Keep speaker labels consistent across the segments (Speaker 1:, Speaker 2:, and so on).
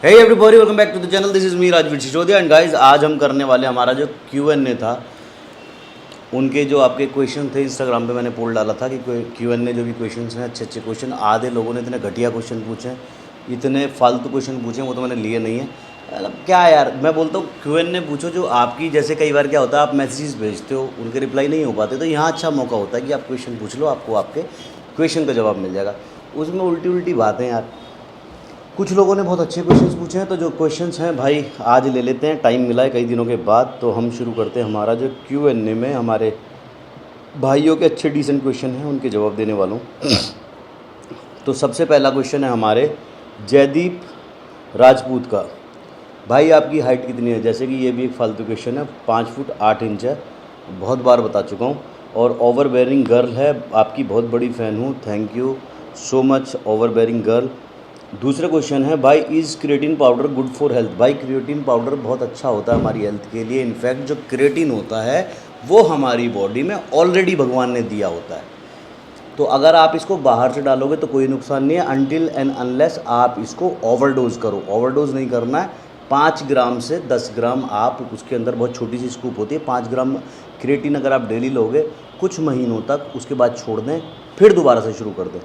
Speaker 1: Hey everybody, welcome back to the channel. This is me Rajveer Sisodia and guys, आज हम करने वाले हमारा जो Q&A था, उनके जो आपके क्वेश्चन थे इंस्टाग्राम पे मैंने पोल डाला था कि Q&A जो भी क्वेश्चन हैं अच्छे अच्छे क्वेश्चन। आधे लोगों ने इतने घटिया क्वेश्चन पूछे, इतने फालतू क्वेश्चन पूछे, वो तो मैंने लिए नहीं है। मतलब क्या यार, मैं बोलता हूँ Q&A पूछो जो आपकी, जैसे कई बार क्या होता है आप मैसेजेस भेजते हो, उनके रिप्लाई नहीं हो पाते, तो यहाँ अच्छा मौका होता है कि आप क्वेश्चन पूछ लो, आपको आपके क्वेश्चन का जवाब मिल जाएगा। उसमें उल्टी उल्टी बातें यार। कुछ लोगों ने बहुत अच्छे क्वेश्चंस पूछे हैं, तो जो क्वेश्चंस हैं भाई आज ले लेते हैं। टाइम मिला है कई दिनों के बाद, तो हम शुरू करते हैं हमारा जो Q&A में हमारे भाइयों के अच्छे डिसेंट क्वेश्चन हैं, उनके जवाब देने वाला हूँ। तो सबसे पहला क्वेश्चन है हमारे जयदीप राजपूत का। भाई आपकी हाइट कितनी है? जैसे कि ये भी एक फालतू क्वेश्चन है। 5 फुट 8 इंच है, बहुत बार बता चुका हूँ। और ओवर बेयरिंग गर्ल है, आपकी बहुत बड़ी फ़ैन हूँ, thank you so much over bearing girl. दूसरा क्वेश्चन है भाई, is creatine powder good for health? भाई क्रिएटिन पाउडर बहुत अच्छा होता है हमारी हेल्थ के लिए। इनफैक्ट जो क्रिएटिन होता है वो हमारी बॉडी में ऑलरेडी भगवान ने दिया होता है, तो अगर आप इसको बाहर से डालोगे तो कोई नुकसान नहीं है, अनटिल एंड अनलेस आप इसको ओवरडोज करो। ओवरडोज नहीं करना है। 5 ग्राम से 10 ग्राम आप उसके अंदर, बहुत छोटी सी स्कूप होती है, 5 ग्राम क्रिएटिन अगर आप डेली लोगे कुछ महीनों तक, उसके बाद छोड़ दें, फिर दोबारा से शुरू कर दें,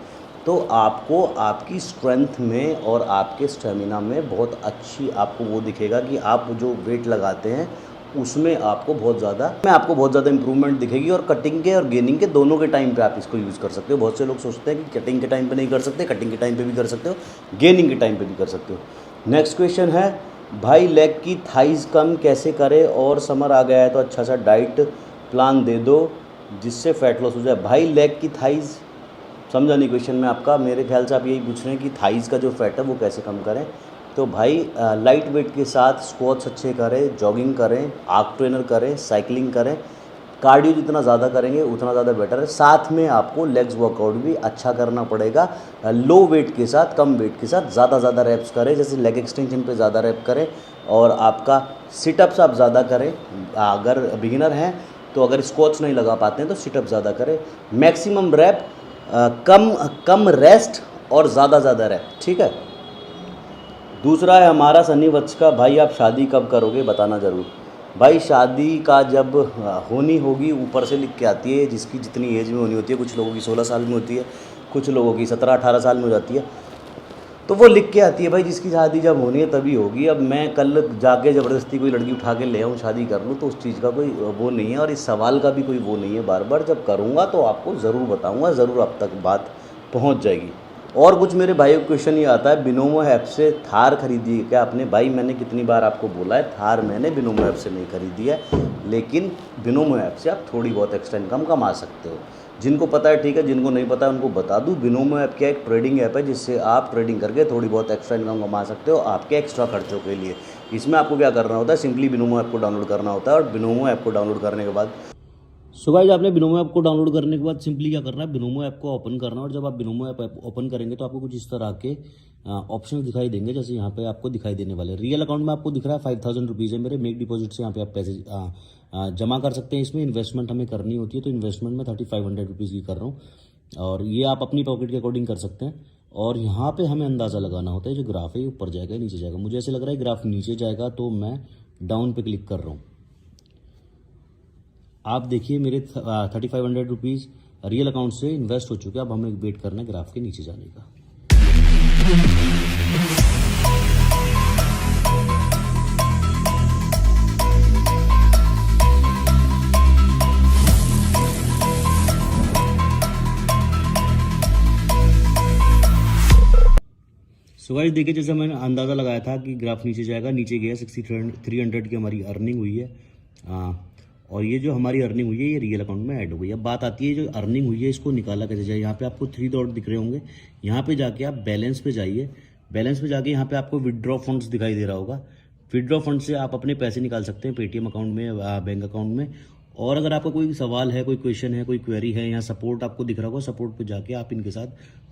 Speaker 1: तो आपको आपकी स्ट्रेंथ में और आपके स्टेमिना में बहुत अच्छी आपको वो दिखेगा कि आप जो वेट लगाते हैं उसमें आपको बहुत ज़्यादा इंप्रूवमेंट दिखेगी। और कटिंग के और गेनिंग के दोनों के टाइम पे आप इसको यूज़ कर सकते हो। बहुत से लोग सोचते हैं कि कटिंग के टाइम पे नहीं कर सकते, कटिंग के टाइम पे भी कर सकते हो, गेनिंग के टाइम पे भी कर सकते हो। नेक्स्ट क्वेश्चन है भाई, लेग की थाइज़ कम कैसे करें? और समर आ गया है तो अच्छा सा डाइट प्लान दे दो जिससे फैट लॉस हो जाए। भाई लेग की थाइज़ समझा नहीं क्वेश्चन में आपका। मेरे ख्याल से आप यही पूछ रहे हैं कि थाइज़ का जो फैट है वो कैसे कम करें। तो भाई लाइट वेट के साथ स्क्वाट्स अच्छे करें, जॉगिंग करें, आर्क ट्रेनर करें, साइकिलिंग करें। कार्डियो जितना ज़्यादा करेंगे उतना ज़्यादा बेटर है। साथ में आपको लेग्स वर्कआउट भी अच्छा करना पड़ेगा। लो वेट के साथ, कम वेट के साथ ज़्यादा रैप्स करें, जैसे लेग एक्सटेंशन पे ज़्यादा रैप करें। और आपका सिटअप्स आप ज़्यादा करें। अगर बिगिनर हैं तो अगर स्क्वाट्स नहीं लगा पाते हैं तो सिटअप ज़्यादा करें। मैक्सिमम रैप, कम रेस्ट और ज़्यादा रैप, ठीक है। दूसरा है हमारा सनी वत्स का, भाई आप शादी कब करोगे बताना ज़रूर। भाई शादी का जब होनी होगी, ऊपर से लिख के आती है, जिसकी जितनी एज में होनी होती है। कुछ लोगों की 16 साल में होती है, कुछ लोगों की 17-18 साल में हो जाती है, तो वो लिख के आती है भाई जिसकी शादी जब होनी है तभी होगी। अब मैं कल जाके ज़बरदस्ती कोई लड़की उठा के ले आऊँ शादी कर लूँ, तो उस चीज़ का कोई वो नहीं है, और इस सवाल का भी कोई वो नहीं है। बार बार जब करूँगा तो आपको ज़रूर बताऊँगा, ज़रूर आप तक बात पहुँच जाएगी। और कुछ मेरे भाई को क्वेश्चन ये आता है, बिनोमो ऐप से थार खरीदी है क्या आपने? भाई मैंने कितनी बार आपको बोला है, थार मैंने बिनोमो ऐप से नहीं खरीदी है, लेकिन बिनोमो ऐप से आप थोड़ी बहुत एक्स्ट्रा इनकम कमा सकते हो। जिनको पता है ठीक है, जिनको नहीं पता है उनको बता दूं, बिनोमो ऐप क्या एक ट्रेडिंग ऐप है जिससे आप ट्रेडिंग करके थोड़ी बहुत एक्स्ट्रा इनकम कमा सकते हो आपके एक्स्ट्रा खर्चों के लिए। इसमें आपको क्या करना होता है, सिंपली बिनोमो ऐप को डाउनलोड करना होता है, और बिनोमो ऐप को डाउनलोड करने के बाद गाइस, आपने बिनोमो ऐप को डाउनलोड करने के बाद सिंपली क्या करना है, बिनोमो ऐप को ओपन करना है। और जब आप बिनोमो ऐप ओपन करेंगे तो आपको कुछ इस तरह के ऑप्शन दिखाई देंगे, जैसे यहाँ पे आपको दिखाई देने वाले। रियल अकाउंट में आपको दिख रहा है 5000 रुपीज़ है मेरे। मेक डिपॉजिट से यहाँ पे आप पैसे जमा कर सकते हैं। इसमें इन्वेस्टमेंट हमें करनी होती है, तो इन्वेस्टमेंट में 3500 रुपीज़ की कर रहा हूँ, और ये आप अपनी पॉकेट के अकॉर्डिंग कर सकते हैं। और यहाँ पे हमें अंदाज़ा लगाना होता है जो ग्राफ है ये ऊपर जाएगा नीचे जाएगा। मुझे ऐसे लग रहा है ग्राफ नीचे जाएगा, तो मैं डाउन पे क्लिक कर रहा हूँ। आप देखिए मेरे 3500 रुपीज़ रियल अकाउंट से इन्वेस्ट हो चुके हैं। अब हमें वेट करना है ग्राफ के नीचे जाने का। सो गाइस देखिए, जैसे मैंने अंदाज़ा लगाया था कि ग्राफ नीचे जाएगा, नीचे गया। 6300 की हमारी अर्निंग हुई है। और ये जो हमारी अर्निंग हुई है ये रियल अकाउंट में ऐड हो गई। अब बात आती है जो अर्निंग हुई है इसको निकाला कैसे जाए। यहाँ पे आपको 3 डॉट दिख रहे होंगे, यहाँ पे जाके आप बैलेंस पे जाइए। बैलेंस पे जाके यहाँ पे आपको विड्रॉ फंड्स दिखाई दे रहा होगा। विड्रॉ फंड से आप अपने पैसे निकाल सकते हैं पेटीएम अकाउंट में, बैंक अकाउंट में। और अगर आपका कोई सवाल है, कोई क्वेश्चन है, कोई क्वेरी है, यहाँ सपोर्ट आपको दिख रहा होगा, सपोर्ट पे जाके आप इनके साथ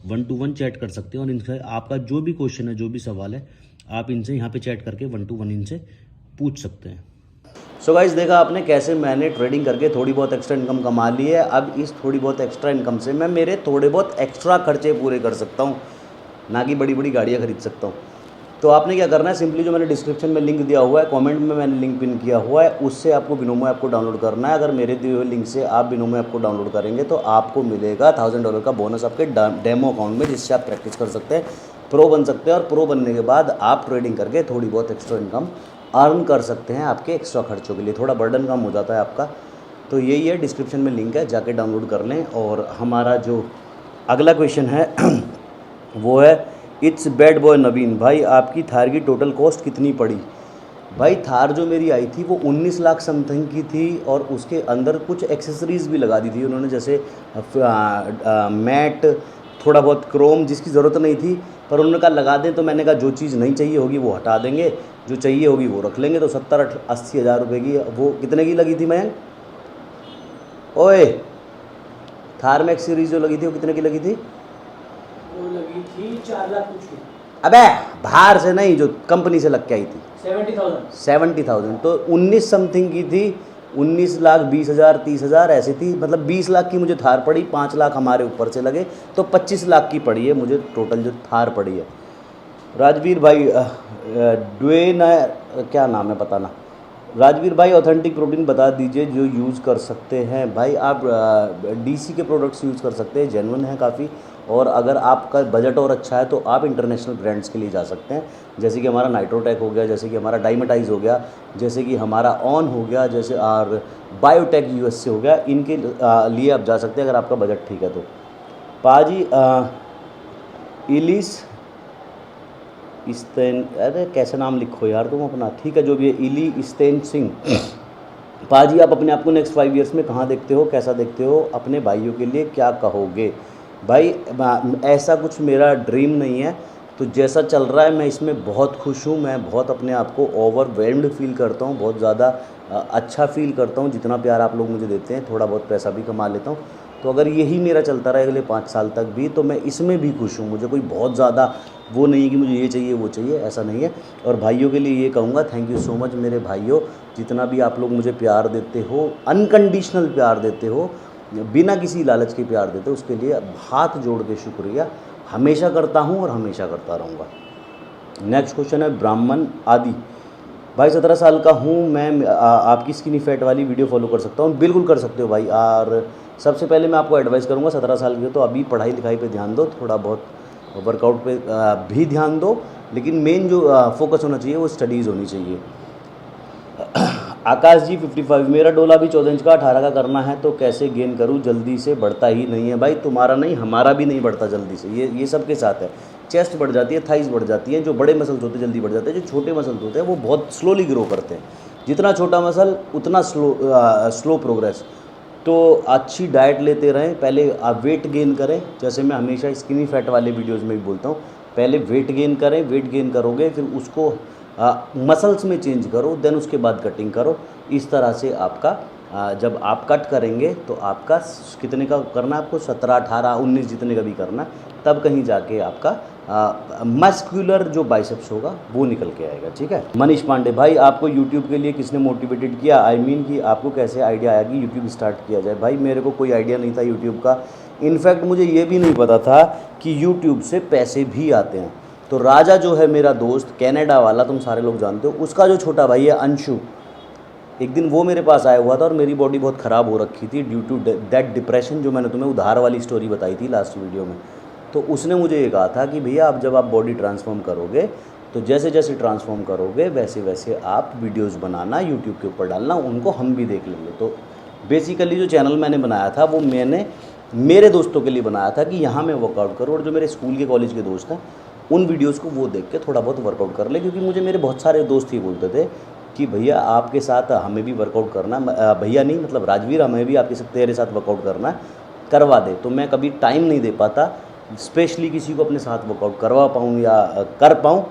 Speaker 1: 1-to-1 चैट कर सकते हैं। और इनसे आपका जो भी क्वेश्चन है, जो भी सवाल है, आप इनसे यहाँ पे चैट करके 1-to-1 इनसे पूछ सकते हैं। सो गाइस देखा आपने कैसे मैंने ट्रेडिंग करके थोड़ी बहुत एक्स्ट्रा इनकम कमा ली है। अब इस थोड़ी बहुत एक्स्ट्रा इनकम से मैं मेरे थोड़े बहुत एक्स्ट्रा खर्चे पूरे कर सकता हूँ, ना कि बड़ी बड़ी गाड़ियाँ खरीद सकता हूँ। तो आपने क्या करना है, सिंपली जो मैंने डिस्क्रिप्शन में लिंक दिया हुआ है, कमेंट में मैंने लिंक पिन किया हुआ है, उससे आपको बिनोमो ऐप को डाउनलोड करना है। अगर मेरे दिए हुए लिंक से आप बिनोमो ऐप को डाउनलोड करेंगे तो आपको मिलेगा $1000 का बोनस आपके डेमो अकाउंट में, जिससे आप प्रैक्टिस कर सकते हैं, प्रो बन सकते हैं। और प्रो बनने के बाद आप ट्रेडिंग करके थोड़ी बहुत एक्स्ट्रा इनकम अर्न कर सकते हैं आपके एक्स्ट्रा खर्चों के लिए, थोड़ा बर्डन कम हो जाता है आपका। तो यही है, डिस्क्रिप्शन में लिंक है, जाके डाउनलोड कर लें। और हमारा जो अगला क्वेश्चन है वो है, इट्स बैड बॉय नवीन भाई, आपकी थार की टोटल कॉस्ट कितनी पड़ी? भाई थार जो मेरी आई थी वो 19 लाख समथिंग की थी, और उसके अंदर कुछ एक्सेसरीज़ भी लगा दी थी उन्होंने, जैसे मैट, थोड़ा बहुत क्रोम जिसकी ज़रूरत नहीं थी, पर उन्होंने कहा लगा दें। तो मैंने कहा जो चीज़ नहीं चाहिए होगी वो हटा देंगे, जो चाहिए होगी वो रख लेंगे। तो 70-80 हज़ार रुपये की, वो कितने की लगी थी मैं? ओए, थार मैक्स सीरीज़ जो लगी थी वो कितने की लगी थी?
Speaker 2: वो लगी थी 4 लाख कुछ की।
Speaker 1: अबे बाहर से नहीं, जो कंपनी से लग के आई थी
Speaker 2: 70,000।
Speaker 1: तो 19 समथिंग की थी, 19 लाख 20 हज़ार 30 हज़ार ऐसी थी। मतलब 20 लाख की मुझे थार पड़ी, 5 लाख हमारे ऊपर से लगे, तो 25 लाख की पड़ी है मुझे टोटल जो थार पड़ी है। राजवीर भाई ड्वेन, क्या नाम है पता ना। राजवीर भाई ऑथेंटिक प्रोटीन बता दीजिए जो यूज़ कर सकते हैं। भाई आप डीसी के प्रोडक्ट्स यूज़ कर सकते हैं, जेन्युइन है काफ़ी। और अगर आपका बजट और अच्छा है तो आप इंटरनेशनल ब्रांड्स के लिए जा सकते हैं, जैसे कि हमारा नाइट्रोटेक हो गया, जैसे कि हमारा डाइमेटाइज हो गया, जैसे कि हमारा ऑन हो गया, जैसे और बायोटेक यूएस से हो गया। इनके लिए आप जा सकते हैं अगर आपका बजट ठीक है तो। पाजी इलिस इस्तेन, अरे कैसे नाम लिखो यार तुम अपना, ठीक है जो भी है, इली इस्तेन सिंह। पाजी आप अपने आप को नेक्स्ट 5 ईयर्स में कहाँ देखते हो, कैसा देखते हो, अपने भाइयों के लिए क्या कहोगे? भाई ऐसा कुछ मेरा ड्रीम नहीं है, तो जैसा चल रहा है मैं इसमें बहुत खुश हूँ। मैं बहुत अपने आप को ओवरवेल्म्ड फील करता हूँ, बहुत ज़्यादा अच्छा फील करता हूँ। जितना प्यार आप लोग मुझे देते हैं, थोड़ा बहुत पैसा भी कमा लेता हूँ। तो अगर यही मेरा चलता रहे अगले 5 साल तक भी, तो मैं इसमें भी खुश हूँ। मुझे कोई बहुत ज़्यादा वो नहीं है कि मुझे ये चाहिए वो चाहिए, ऐसा नहीं है। और भाइयों के लिए ये कहूँगा, थैंक यू सो मच मेरे भाइयों, जितना भी आप लोग मुझे प्यार देते हो, अनकंडीशनल प्यार देते हो, बिना किसी लालच के प्यार देते हो, उसके लिए हाथ जोड़ के शुक्रिया हमेशा करता हूँ और हमेशा करता रहूँगा। नेक्स्ट क्वेश्चन है ब्राह्मण आदि भाई, 17 साल का हूँ मैं, आपकी स्किनी फैट वाली वीडियो फॉलो कर सकता हूँ? बिल्कुल कर सकते हो भाई। और सबसे पहले मैं आपको एडवाइस करूँगा, 17 साल के हो तो अभी पढ़ाई लिखाई पे ध्यान दो, थोड़ा बहुत वर्कआउट पे भी ध्यान दो, लेकिन मेन जो फोकस होना चाहिए वो स्टडीज़ होनी चाहिए। आकाश जी 55, मेरा डोला भी 14 इंच का 18 का करना है तो कैसे गेन करूँ? जल्दी से बढ़ता ही नहीं है। भाई तुम्हारा नहीं, हमारा भी नहीं बढ़ता जल्दी से, ये सबके साथ है। चेस्ट बढ़ जाती है, थाइस बढ़ जाती है, जो बड़े मसल्स होते हैं जल्दी बढ़ जाते हैं, जो छोटे मसल्स होते हैं वो बहुत स्लोली ग्रो करते हैं। जितना छोटा मसल उतना स्लो प्रोग्रेस। तो अच्छी डाइट लेते रहें, पहले आप वेट गेन करें, जैसे मैं हमेशा स्किनी फैट वाले वीडियोज़ में भी बोलता हूँ, पहले वेट गेन करें, वेट गेन करोगे फिर उसको मसल्स में चेंज करो, देन उसके बाद कटिंग करो। इस तरह से आपका जब आप कट करेंगे तो आपका कितने का करना है आपको, 17, 18, 19 जितने का भी करना, तब कहीं जाके आपका मस्कुलर जो बाइसेप्स होगा वो निकल के आएगा। ठीक है। मनीष पांडे भाई, आपको यूट्यूब के लिए किसने मोटिवेटेड किया? आई मीन कि आपको कैसे आइडिया आया कि यूट्यूब स्टार्ट किया जाए? भाई मेरे को कोई आइडिया नहीं था यूट्यूब का, इनफैक्ट मुझे ये भी नहीं पता था कि यूट्यूब से पैसे भी आते हैं। तो राजा जो है मेरा दोस्त, कनाडा वाला, तुम सारे लोग जानते हो, उसका जो छोटा भाई है अंशु, एक दिन वो मेरे पास आया हुआ था और मेरी बॉडी बहुत ख़राब हो रखी थी ड्यू टू दैट डिप्रेशन, जो मैंने तुम्हें उधार वाली स्टोरी बताई थी लास्ट वीडियो में। तो उसने मुझे ये कहा था कि भैया आप जब आप बॉडी ट्रांसफॉर्म करोगे तो जैसे जैसे ट्रांसफॉर्म करोगे वैसे वैसे आप वीडियोस बनाना, यूट्यूब के ऊपर डालना, उनको हम भी देख लेंगे। तो बेसिकली जो चैनल मैंने बनाया था वो मैंने मेरे दोस्तों के लिए बनाया था कि यहाँ मैं वर्कआउट करूँ, और जो मेरे स्कूल के कॉलेज के दोस्त हैं उन वीडियोज़ को वो देख के थोड़ा बहुत वर्कआउट कर ले। क्योंकि मुझे मेरे बहुत सारे दोस्त ही बोलते थे कि भैया आपके साथ हमें भी वर्कआउट करना, भैया नहीं मतलब राजवीर, हमें भी आपके साथ तेरे साथ वर्कआउट करना है, करवा दे। तो मैं कभी टाइम नहीं दे पाता स्पेशली किसी को अपने साथ वर्कआउट करवा पाऊँ या कर पाऊँ,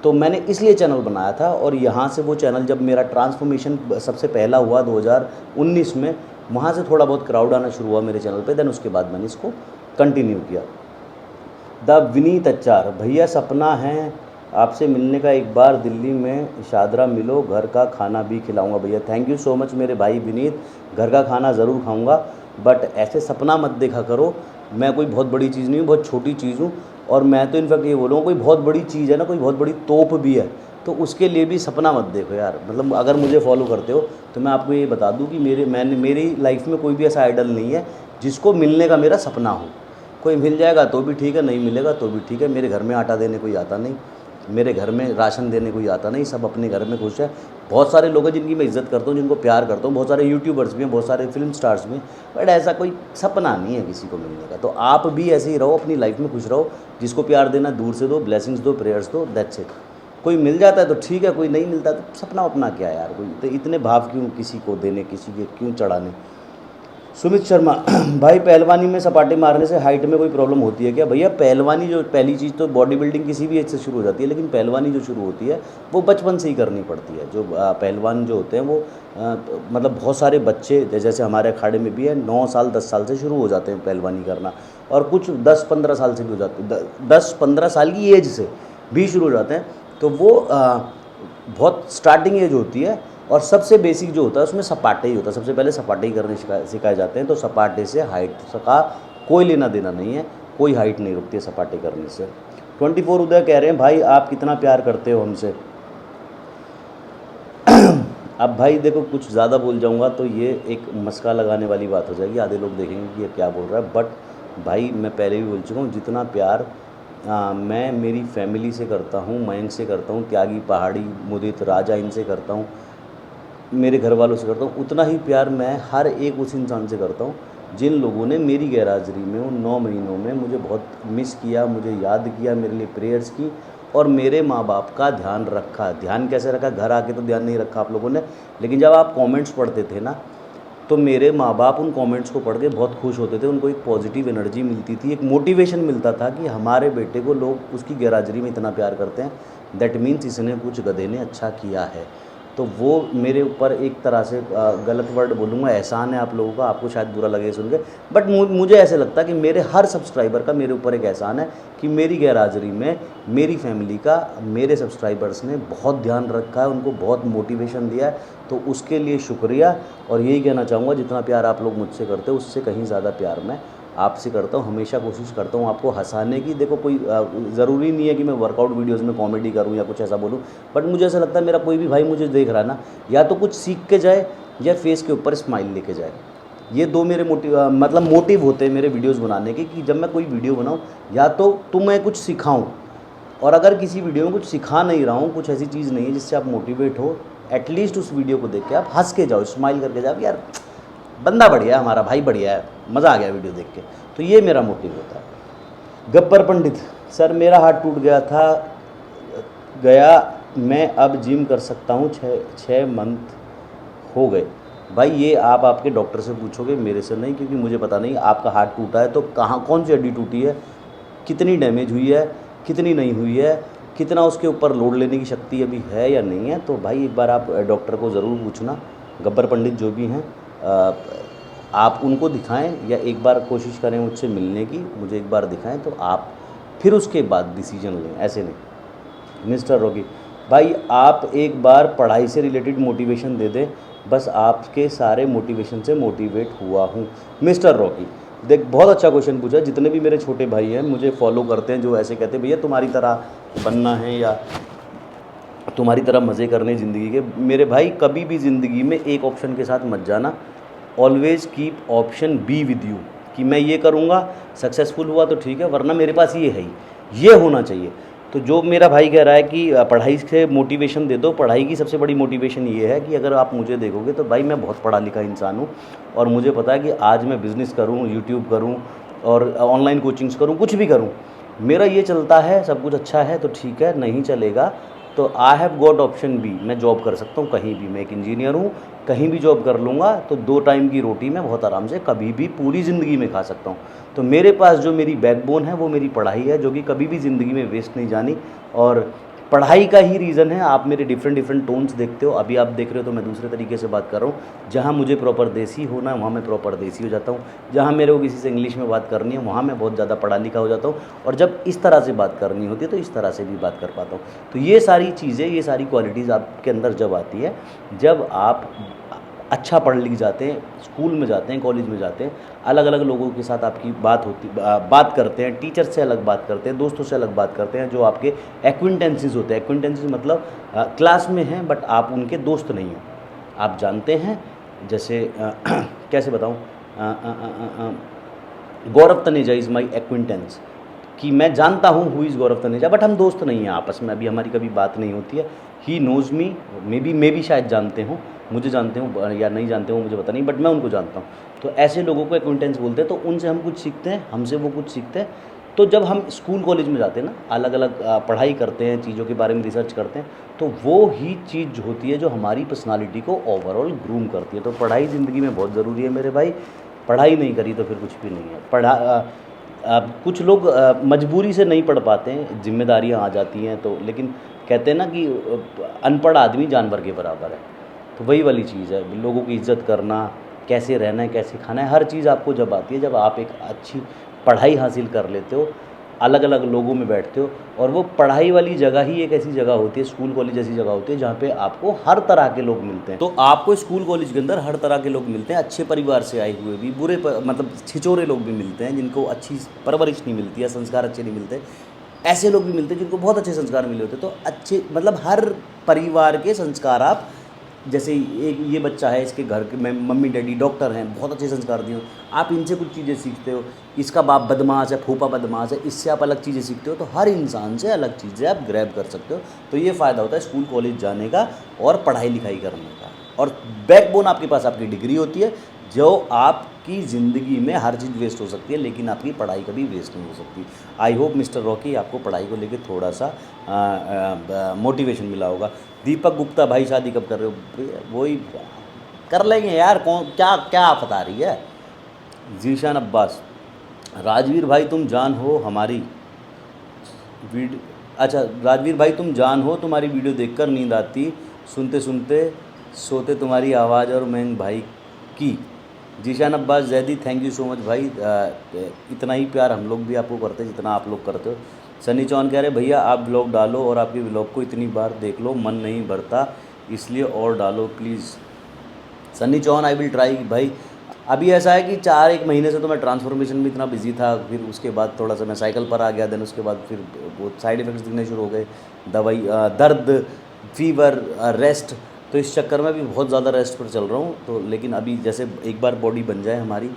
Speaker 1: तो मैंने इसलिए चैनल बनाया था। और यहाँ से वो चैनल जब मेरा ट्रांसफॉर्मेशन सबसे पहला हुआ 2019 में, वहाँ से थोड़ा बहुत क्राउड आना शुरू हुआ मेरे चैनल पे, देन उसके बाद मैंने इसको कंटिन्यू किया। द विनीत अचार, भैया सपना है आपसे मिलने का, एक बार दिल्ली में शादरा मिलो, घर का खाना भी खिलाऊंगा। भैया थैंक यू सो मच मेरे भाई विनीत, घर का खाना ज़रूर खाऊंगा, बट ऐसे सपना मत देखा करो। मैं कोई बहुत बड़ी चीज़ नहीं हूँ, बहुत छोटी चीज़ हूँ। और मैं तो इनफैक्ट ये बोलूँगा, कोई बहुत बड़ी चीज़ है ना, कोई बहुत बड़ी तोप भी है, तो उसके लिए भी सपना मत देखो यार। मतलब अगर मुझे फॉलो करते हो तो मैं आपको ये बता दूं कि मेरी लाइफ में कोई भी ऐसा आइडल नहीं है जिसको मिलने का मेरा सपना हो। कोई मिल जाएगा तो भी ठीक है, नहीं मिलेगा तो भी ठीक है। मेरे घर में आटा देने कोई आता नहीं, मेरे घर में राशन देने कोई आता नहीं, सब अपने घर में खुश है। बहुत सारे लोग हैं जिनकी मैं इज़्ज़त करता हूँ, जिनको प्यार करता हूँ, बहुत सारे यूट्यूबर्स भी हैं, बहुत सारे फिल्म स्टार्स भी हैं, बट ऐसा कोई सपना नहीं है किसी को मिलने का। तो आप भी ऐसे ही रहो, अपनी लाइफ में खुश रहो, जिसको प्यार देना दूर से दो, ब्लेसिंग्स दो, प्रेयर्स दो, दैट्स इट। कोई मिल जाता है तो ठीक है, कोई नहीं मिलता तो सपना अपना क्या यार, कोई तो इतने भाव क्यों किसी को देने, किसी के क्यों चढ़ाने। सुमित शर्मा भाई पहलवानी में सपाटे मारने से हाइट में कोई प्रॉब्लम होती है क्या? भैया पहलवानी जो पहली चीज़ तो बॉडी बिल्डिंग किसी भी एज से शुरू हो जाती है, लेकिन पहलवानी जो शुरू होती है वो बचपन से ही करनी पड़ती है। जो पहलवान जो होते हैं वो मतलब बहुत सारे बच्चे जैसे हमारे अखाड़े में भी है, 9 साल 10 साल से शुरू हो जाते हैं पहलवानी करना, और कुछ 10-15 साल से भी हो जाते हैं, 10-15 साल की एज से भी शुरू हो जाते हैं। तो वो बहुत स्टार्टिंग एज होती है, और सबसे बेसिक जो होता है उसमें सपाटे ही होता है। सबसे पहले सपाटे ही करने सिखाए जाते हैं। तो सपाटे से हाइट का कोई लेना देना नहीं है, कोई हाइट नहीं रुकती है सपाटे करने से। 24 उदय कह रहे हैं भाई आप कितना प्यार करते हो हमसे। अब भाई देखो, कुछ ज़्यादा बोल जाऊँगा तो ये एक मस्का लगाने वाली बात हो जाएगी, आधे लोग देखेंगे कि ये क्या बोल रहा है। बट भाई मैं पहले भी बोल चुका हूँ, जितना प्यार मैं मेरी फैमिली से करता हूँ, मयंक से करता हूँ, त्यागी पहाड़ी, मुदित राजा, इनसे करता हूँ, मेरे घर वालों से करता हूँ, उतना ही प्यार मैं हर एक उस इंसान से करता हूँ जिन लोगों ने मेरी गैरहाजिरी में उन 9 महीनों में मुझे बहुत मिस किया, मुझे याद किया, मेरे लिए प्रेयर्स की, और मेरे माँ बाप का ध्यान रखा। ध्यान कैसे रखा? घर आके तो ध्यान नहीं रखा आप लोगों ने, लेकिन जब आप कमेंट्स पढ़ते थे ना, तो मेरे माँ बाप उन कमेंट्स को पढ़ के बहुत खुश होते थे। उनको एक पॉजिटिव एनर्जी मिलती थी, एक मोटिवेशन मिलता था कि हमारे बेटे को लोग उसकी गैरहाजिरी में इतना प्यार करते हैं, दैट मीन्स इसने कुछ गधे ने अच्छा किया है। तो वो मेरे ऊपर एक तरह से गलत वर्ड बोलूँगा, एहसान है आप लोगों का, आपको शायद बुरा लगे सुन के, बट मुझे ऐसे लगता है कि मेरे हर सब्सक्राइबर का मेरे ऊपर एक एहसान है कि मेरी गैरहाजिरी में मेरी फैमिली का, मेरे सब्सक्राइबर्स ने बहुत ध्यान रखा है, उनको बहुत मोटिवेशन दिया है। तो उसके लिए शुक्रिया। और यही कहना चाहूँगा, जितना प्यार आप लोग मुझसे करते हो उससे कहीं ज़्यादा प्यार मैं आपसे करता हूँ। हमेशा कोशिश करता हूँ आपको हंसाने की। देखो, कोई ज़रूरी नहीं है कि मैं वर्कआउट वीडियोज़ में कॉमेडी करूँ या कुछ ऐसा बोलूँ, बट मुझे ऐसा लगता है मेरा कोई भी भाई मुझे देख रहा है ना, या तो कुछ सीख के जाए या फेस के ऊपर स्माइल लेके जाए। ये दो मेरे मोटिव होते हैं मेरे वीडियोज़ बनाने के, कि जब मैं कोई वीडियो बनाऊँ या तो मैं कुछ सिखाऊँ, और अगर किसी वीडियो में कुछ सिखा नहीं रहा हूँ, कुछ ऐसी चीज़ नहीं है जिससे आप मोटिवेट हो, एटलीस्ट उस वीडियो को देख के आप हंस के जाओ, स्माइल करके जाओ, यार बंदा बढ़िया है, हमारा भाई बढ़िया है, मज़ा आ गया वीडियो देख के। तो ये मेरा मोटिव होता है। गब्बर पंडित सर, मेरा हाथ टूट गया मैं अब जिम कर सकता हूँ, 6 मंथ हो गए। भाई ये आप आपके डॉक्टर से पूछोगे, मेरे से नहीं, क्योंकि मुझे पता नहीं आपका हाथ टूटा है तो कहाँ, कौन सी हड्डी टूटी है, कितनी डैमेज हुई है, कितनी नहीं हुई है, कितना उसके ऊपर लोड लेने की शक्ति अभी है या नहीं है। तो भाई एक बार आप डॉक्टर को ज़रूर पूछना, गब्बर पंडित जो भी हैं, आप उनको दिखाएं, या एक बार कोशिश करें मुझसे मिलने की, मुझे एक बार दिखाएं, तो आप फिर उसके बाद डिसीजन लें, ऐसे नहीं। मिस्टर रॉकी भाई, आप एक बार पढ़ाई से रिलेटेड मोटिवेशन दे दें, बस आपके सारे मोटिवेशन से मोटिवेट हुआ हूँ। मिस्टर रॉकी देख, बहुत अच्छा क्वेश्चन पूछा। जितने भी मेरे छोटे भाई हैं मुझे फॉलो करते हैं, जो ऐसे कहते हैं भैया तुम्हारी तरह बनना है या तुम्हारी तरह मज़े करने ज़िंदगी के, मेरे भाई कभी भी ज़िंदगी में एक ऑप्शन के साथ मत जाना। Always keep option be with you, कि मैं ये करूँगा, सक्सेसफुल हुआ तो ठीक है, वरना मेरे पास ये है ही, ये होना चाहिए। तो जो मेरा भाई कह रहा है कि पढ़ाई से मोटिवेशन दे दो, पढ़ाई की सबसे बड़ी मोटिवेशन ये है कि अगर आप मुझे देखोगे तो भाई मैं बहुत पढ़ा लिखा इंसान हूँ, और मुझे पता है कि आज मैं बिज़नेस करूँ, यूट्यूब करूँ और ऑनलाइन कोचिंग्स करूँ, कुछ भी करूँ, मेरा ये चलता है, सब कुछ अच्छा है तो ठीक है, नहीं चलेगा तो I have got option B, मैं जॉब कर सकता हूँ कहीं भी, मैं एक इंजीनियर हूँ, कहीं भी जॉब कर लूँगा, तो 2 टाइम की रोटी मैं बहुत आराम से कभी भी पूरी ज़िंदगी में खा सकता हूँ। तो मेरे पास जो मेरी बैकबोन है वो मेरी पढ़ाई है, जो कि कभी भी ज़िंदगी में वेस्ट नहीं जानी, और पढ़ाई का ही रीज़न है। आप मेरे डिफरेंट टोन्स देखते हो, अभी आप देख रहे हो तो मैं दूसरे तरीके से बात कर रहा हूँ। जहाँ मुझे प्रॉपर देसी होना है वहाँ मैं प्रॉपर देसी हो जाता हूँ, जहाँ मेरे को किसी से इंग्लिश में बात करनी है वहाँ मैं बहुत ज़्यादा पढ़ा लिखा हो जाता हूँ, और जब इस तरह से बात करनी होती है तो इस तरह से भी बात कर पाता हूँ। तो ये सारी चीज़ें, ये सारी क्वालिटीज़ आपके अंदर जब आती है, जब आप अच्छा पढ़ लिख जाते हैं, स्कूल में जाते हैं, कॉलेज में जाते हैं, अलग अलग लोगों के साथ आपकी बात करते हैं, टीचर से अलग बात करते हैं, दोस्तों से अलग बात करते हैं, जो आपके एक्विंटेंसेस होते हैं। एक्विंटेंसेस मतलब क्लास में हैं बट आप उनके दोस्त नहीं हो, आप जानते हैं। जैसे कैसे बताऊँ, गौरव तनेजा इज़ माई एक्विंटेंस, कि मैं जानता हूँ who is Gaurav Taneja but हम दोस्त नहीं हैं आपस में, अभी हमारी कभी बात नहीं होती है। He knows me, may be शायद जानते हों, मुझे जानते हों या नहीं जानते हों मुझे पता नहीं, बट मैं उनको जानता हूँ। तो ऐसे लोगों को एक्विंटेंस बोलते हैं। तो उनसे हम कुछ सीखते हैं, हमसे वो कुछ सीखते हैं। तो जब हम स्कूल कॉलेज में जाते हैं ना, अलग अलग पढ़ाई करते हैं, चीज़ों के बारे में रिसर्च करते हैं, तो वो ही चीज़ होती है जो हमारी पर्सनालिटी को ओवरऑल ग्रूम करती है। तो पढ़ाई ज़िंदगी में बहुत ज़रूरी है मेरे भाई। पढ़ाई नहीं करी तो फिर कुछ भी नहीं है। कुछ लोग मजबूरी से नहीं पढ़ पाते हैं, जिम्मेदारियाँ आ जाती हैं तो, लेकिन कहते हैं ना कि अनपढ़ आदमी जानवर के बराबर है। तो वही वाली चीज़ है, लोगों की इज़्ज़त करना, कैसे रहना है, कैसे खाना है, हर चीज़ आपको जब आती है जब आप एक अच्छी पढ़ाई हासिल कर लेते हो, अलग अलग लोगों में बैठते हो। और वो पढ़ाई वाली जगह ही एक ऐसी जगह होती है, स्कूल कॉलेज ऐसी जगह होती है जहाँ पे आपको हर तरह के लोग मिलते हैं। तो आपको स्कूल कॉलेज के अंदर हर तरह के लोग मिलते हैं, अच्छे परिवार से आए हुए भी, मतलब छिचोरे लोग भी मिलते हैं, जिनको अच्छी परवरिश नहीं मिलती है, संस्कार अच्छे नहीं मिलते। ऐसे लोग भी मिलते हैं जिनको बहुत अच्छे संस्कार मिले होते हैं। तो अच्छे मतलब हर परिवार के संस्कार आप, जैसे एक ये बच्चा है, इसके घर के में मम्मी डैडी डॉक्टर हैं, बहुत अच्छे संस्कार दिए हो, आप इनसे कुछ चीज़ें सीखते हो। इसका बाप बदमाश है, फूफा बदमाश है, इससे आप अलग चीज़ें सीखते हो। तो हर इंसान से अलग चीज़ें आप ग्रैब कर सकते हो। तो ये फ़ायदा होता है स्कूल कॉलेज जाने का और पढ़ाई लिखाई करने का। और बैकबोन आपके पास आपकी डिग्री होती है, जो आपकी ज़िंदगी में हर चीज़ वेस्ट हो सकती है, लेकिन आपकी पढ़ाई कभी वेस्ट नहीं हो सकती। आई होप मिस्टर रॉकी आपको पढ़ाई को लेकर थोड़ा सा मोटिवेशन मिला होगा। दीपक गुप्ता, भाई शादी कब कर रहे हो? वही कर लेंगे यार, कौन क्या क्या आप बता रही है। जीशान अब्बास, राजवीर भाई तुम जान हो हमारी वीडियो, अच्छा राजवीर भाई तुम जान हो, तुम्हारी वीडियो देखकर नींद आती, सुनते सुनते सोते तुम्हारी आवाज़ और मैं भाई की। Zeeshan Abbas Zaidi, thank you so much भाई। इतना ही प्यार हम लोग भी आपको करते हैं जितना आप लोग करते हो। सनी चौहान कह रहे भैया आप व्लॉग डालो और आपके व्लॉग को इतनी बार देख लो मन नहीं भरता, इसलिए और डालो please. Sunny Chauhan I will try भाई। अभी ऐसा है कि 4-1 महीने से तो मैं ट्रांसफॉर्मेशन में इतना बिजी था, फिर उसके बाद थोड़ा सा मैं साइकिल पर आ गया, देन उसके बाद फिर वो साइड इफ़ेक्ट्स दिखने शुरू हो गए, दवाई दर्द, फीवर, रेस्ट। तो इस चक्कर में भी बहुत ज़्यादा रेस्ट पर चल रहा हूँ। तो लेकिन अभी जैसे एक बार बॉडी बन जाए हमारी,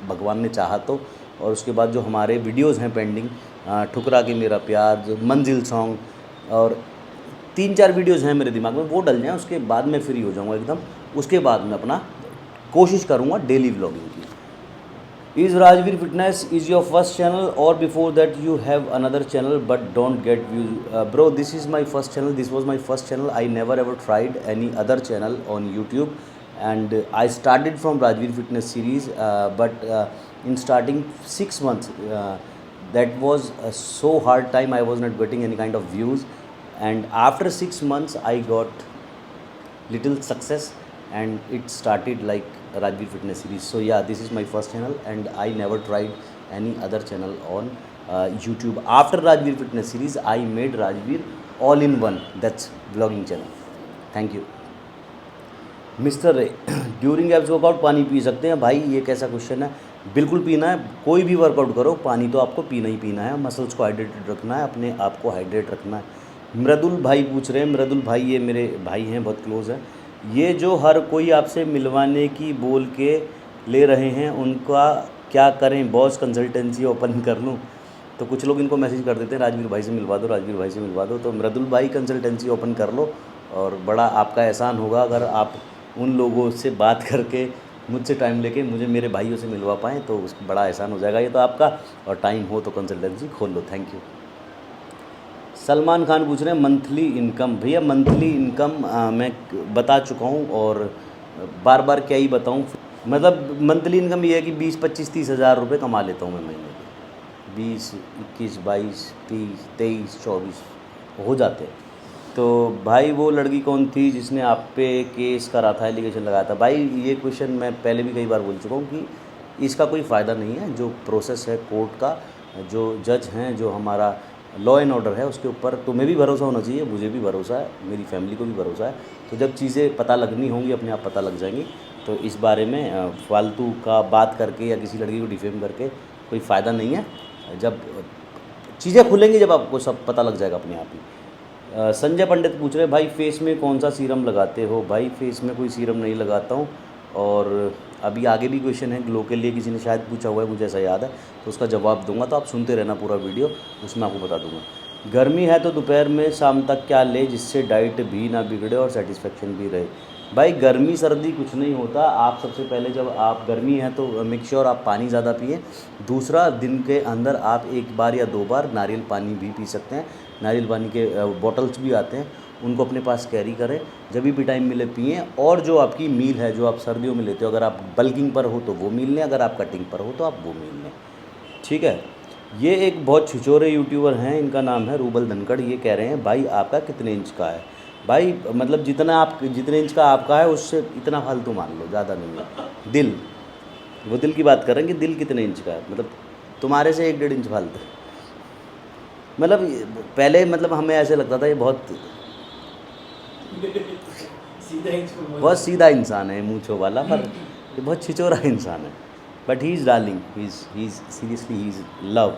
Speaker 1: भगवान ने चाहा तो, और उसके बाद जो हमारे वीडियोज़ हैं पेंडिंग, ठुकरा के मेरा प्यार, जो मंजिल सॉन्ग और 3-4 वीडियोज़ हैं मेरे दिमाग में, वो डल जाएँ, उसके बाद मैं फ्री हो जाऊँगा एकदम। उसके बाद मैं अपना कोशिश करूँगा डेली व्लॉगिंग की। Is Rajveer fitness is your first channel और before that you have another channel but don't get views? Bro this is my first channel, this was my first channel, I never ever tried any other channel on YouTube and I started from Rajveer Fitness series, but in starting 6 months that was a so hard time, I was not getting any kind of views, and after 6 months I got little success and it started like Rajveer Fitness series. So yeah, this is my first channel and I never tried any other channel on YouTube. After Rajveer Fitness series I made Rajveer all in one, that's vlogging channel. Thank you. Mister रे, during abs workout पानी P सकते हैं? भाई ये कैसा question है, बिल्कुल पीना है। कोई भी वर्कआउट करो पानी तो आपको पीना ही पीना है, मसल्स को हाइड्रेटेड रखना है, अपने आप को हाइड्रेट रखना है। मृदुल भाई पूछ रहे हैं, मृदुल भाई ये मेरे भाई हैं, बहुत क्लोज हैं, ये जो हर कोई आपसे मिलवाने की बोल के ले रहे हैं उनका क्या करें बॉस, कंसल्टेंसी ओपन कर लूँ? तो कुछ लोग इनको मैसेज कर देते हैं राजवीर भाई से मिलवा दो, राजवीर भाई से मिलवा दो। तो मृदुल भाई कंसल्टेंसी ओपन कर लो और बड़ा आपका एहसान होगा अगर आप उन लोगों से बात करके मुझसे टाइम लेके मुझे मेरे भाइयों से मिलवा पाएँ, तो उस बड़ा एहसान हो जाएगा ये तो आपका। और टाइम हो तो कंसल्टेंसी खोल लो। Thank you. सलमान खान पूछ रहे हैं मंथली इनकम? भैया मंथली इनकम मैं बता चुका हूँ और बार बार क्या ही बताऊँ। मतलब मंथली इनकम ये है कि 20, 25, 30 हज़ार रुपये कमा लेता हूँ मैं महीने के। 20, 21, 22, 30, 23, 24 हो जाते हैं। तो भाई वो लड़की कौन थी जिसने आप पे केस करा था, एलिगेशन लगाया था? भाई ये क्वेश्चन मैं पहले भी कई बार बोल चुका हूँ कि इसका कोई फ़ायदा नहीं है। जो प्रोसेस है कोर्ट का, जो जज हैं, जो हमारा लॉ एंड ऑर्डर है उसके ऊपर तुम्हें भी भरोसा होना चाहिए, मुझे भी भरोसा है, मेरी फैमिली को भी भरोसा है। तो जब चीज़ें पता लगनी होंगी अपने आप पता लग जाएंगी। तो इस बारे में फालतू का बात करके या किसी लड़की को डिफेम करके कोई फ़ायदा नहीं है। जब चीज़ें खुलेंगी जब आपको सब पता लग जाएगा अपने आप ही। संजय पंडित पूछ रहे भाई फेस में कौन सा सीरम लगाते हो? भाई फेस में कोई सीरम नहीं लगाता हूँ। और अभी आगे भी क्वेश्चन है ग्लो के लिए, किसी ने शायद पूछा हुआ है, मुझे ऐसा याद है, तो उसका जवाब दूंगा, तो आप सुनते रहना पूरा वीडियो, उसमें आपको बता दूंगा। गर्मी है तो दोपहर में शाम तक क्या ले जिससे डाइट भी ना बिगड़े और सेटिस्फेक्शन भी रहे? भाई गर्मी सर्दी कुछ नहीं होता। आप सबसे पहले जब आप गर्मी है तो मेक श्योर आप पानी ज़्यादा पिए। दूसरा, दिन के अंदर आप 1 बार या 2 बार नारियल पानी भी पी सकते हैं। नारियल पानी के बॉटल्स भी आते हैं, उनको अपने पास कैरी करें, जब भी टाइम मिले पिएं। और जो आपकी मील है जो आप सर्दियों में लेते हो, अगर आप बल्किंग पर हो तो वो मील लें, अगर आप कटिंग पर हो तो आप वो मील लें, ठीक है। ये एक बहुत छिछोरे यूट्यूबर हैं, इनका नाम है रूबल धनखड़। ये कह रहे हैं भाई आपका कितने इंच का है? भाई मतलब जितने इंच का आपका है उससे इतना फालतू मान लो, ज़्यादा नहीं है। दिल, वो दिल की बात कर रहे हैं कि दिल कितने इंच का है, मतलब तुम्हारे से 1-1.5 इंच फालतू। मतलब पहले मतलब हमें ऐसे लगता था ये बहुत सीधा इंसान है, मूंछों वाला, पर ये बहुत छिचोरा इंसान है। But he is darling, he is seriously he is love,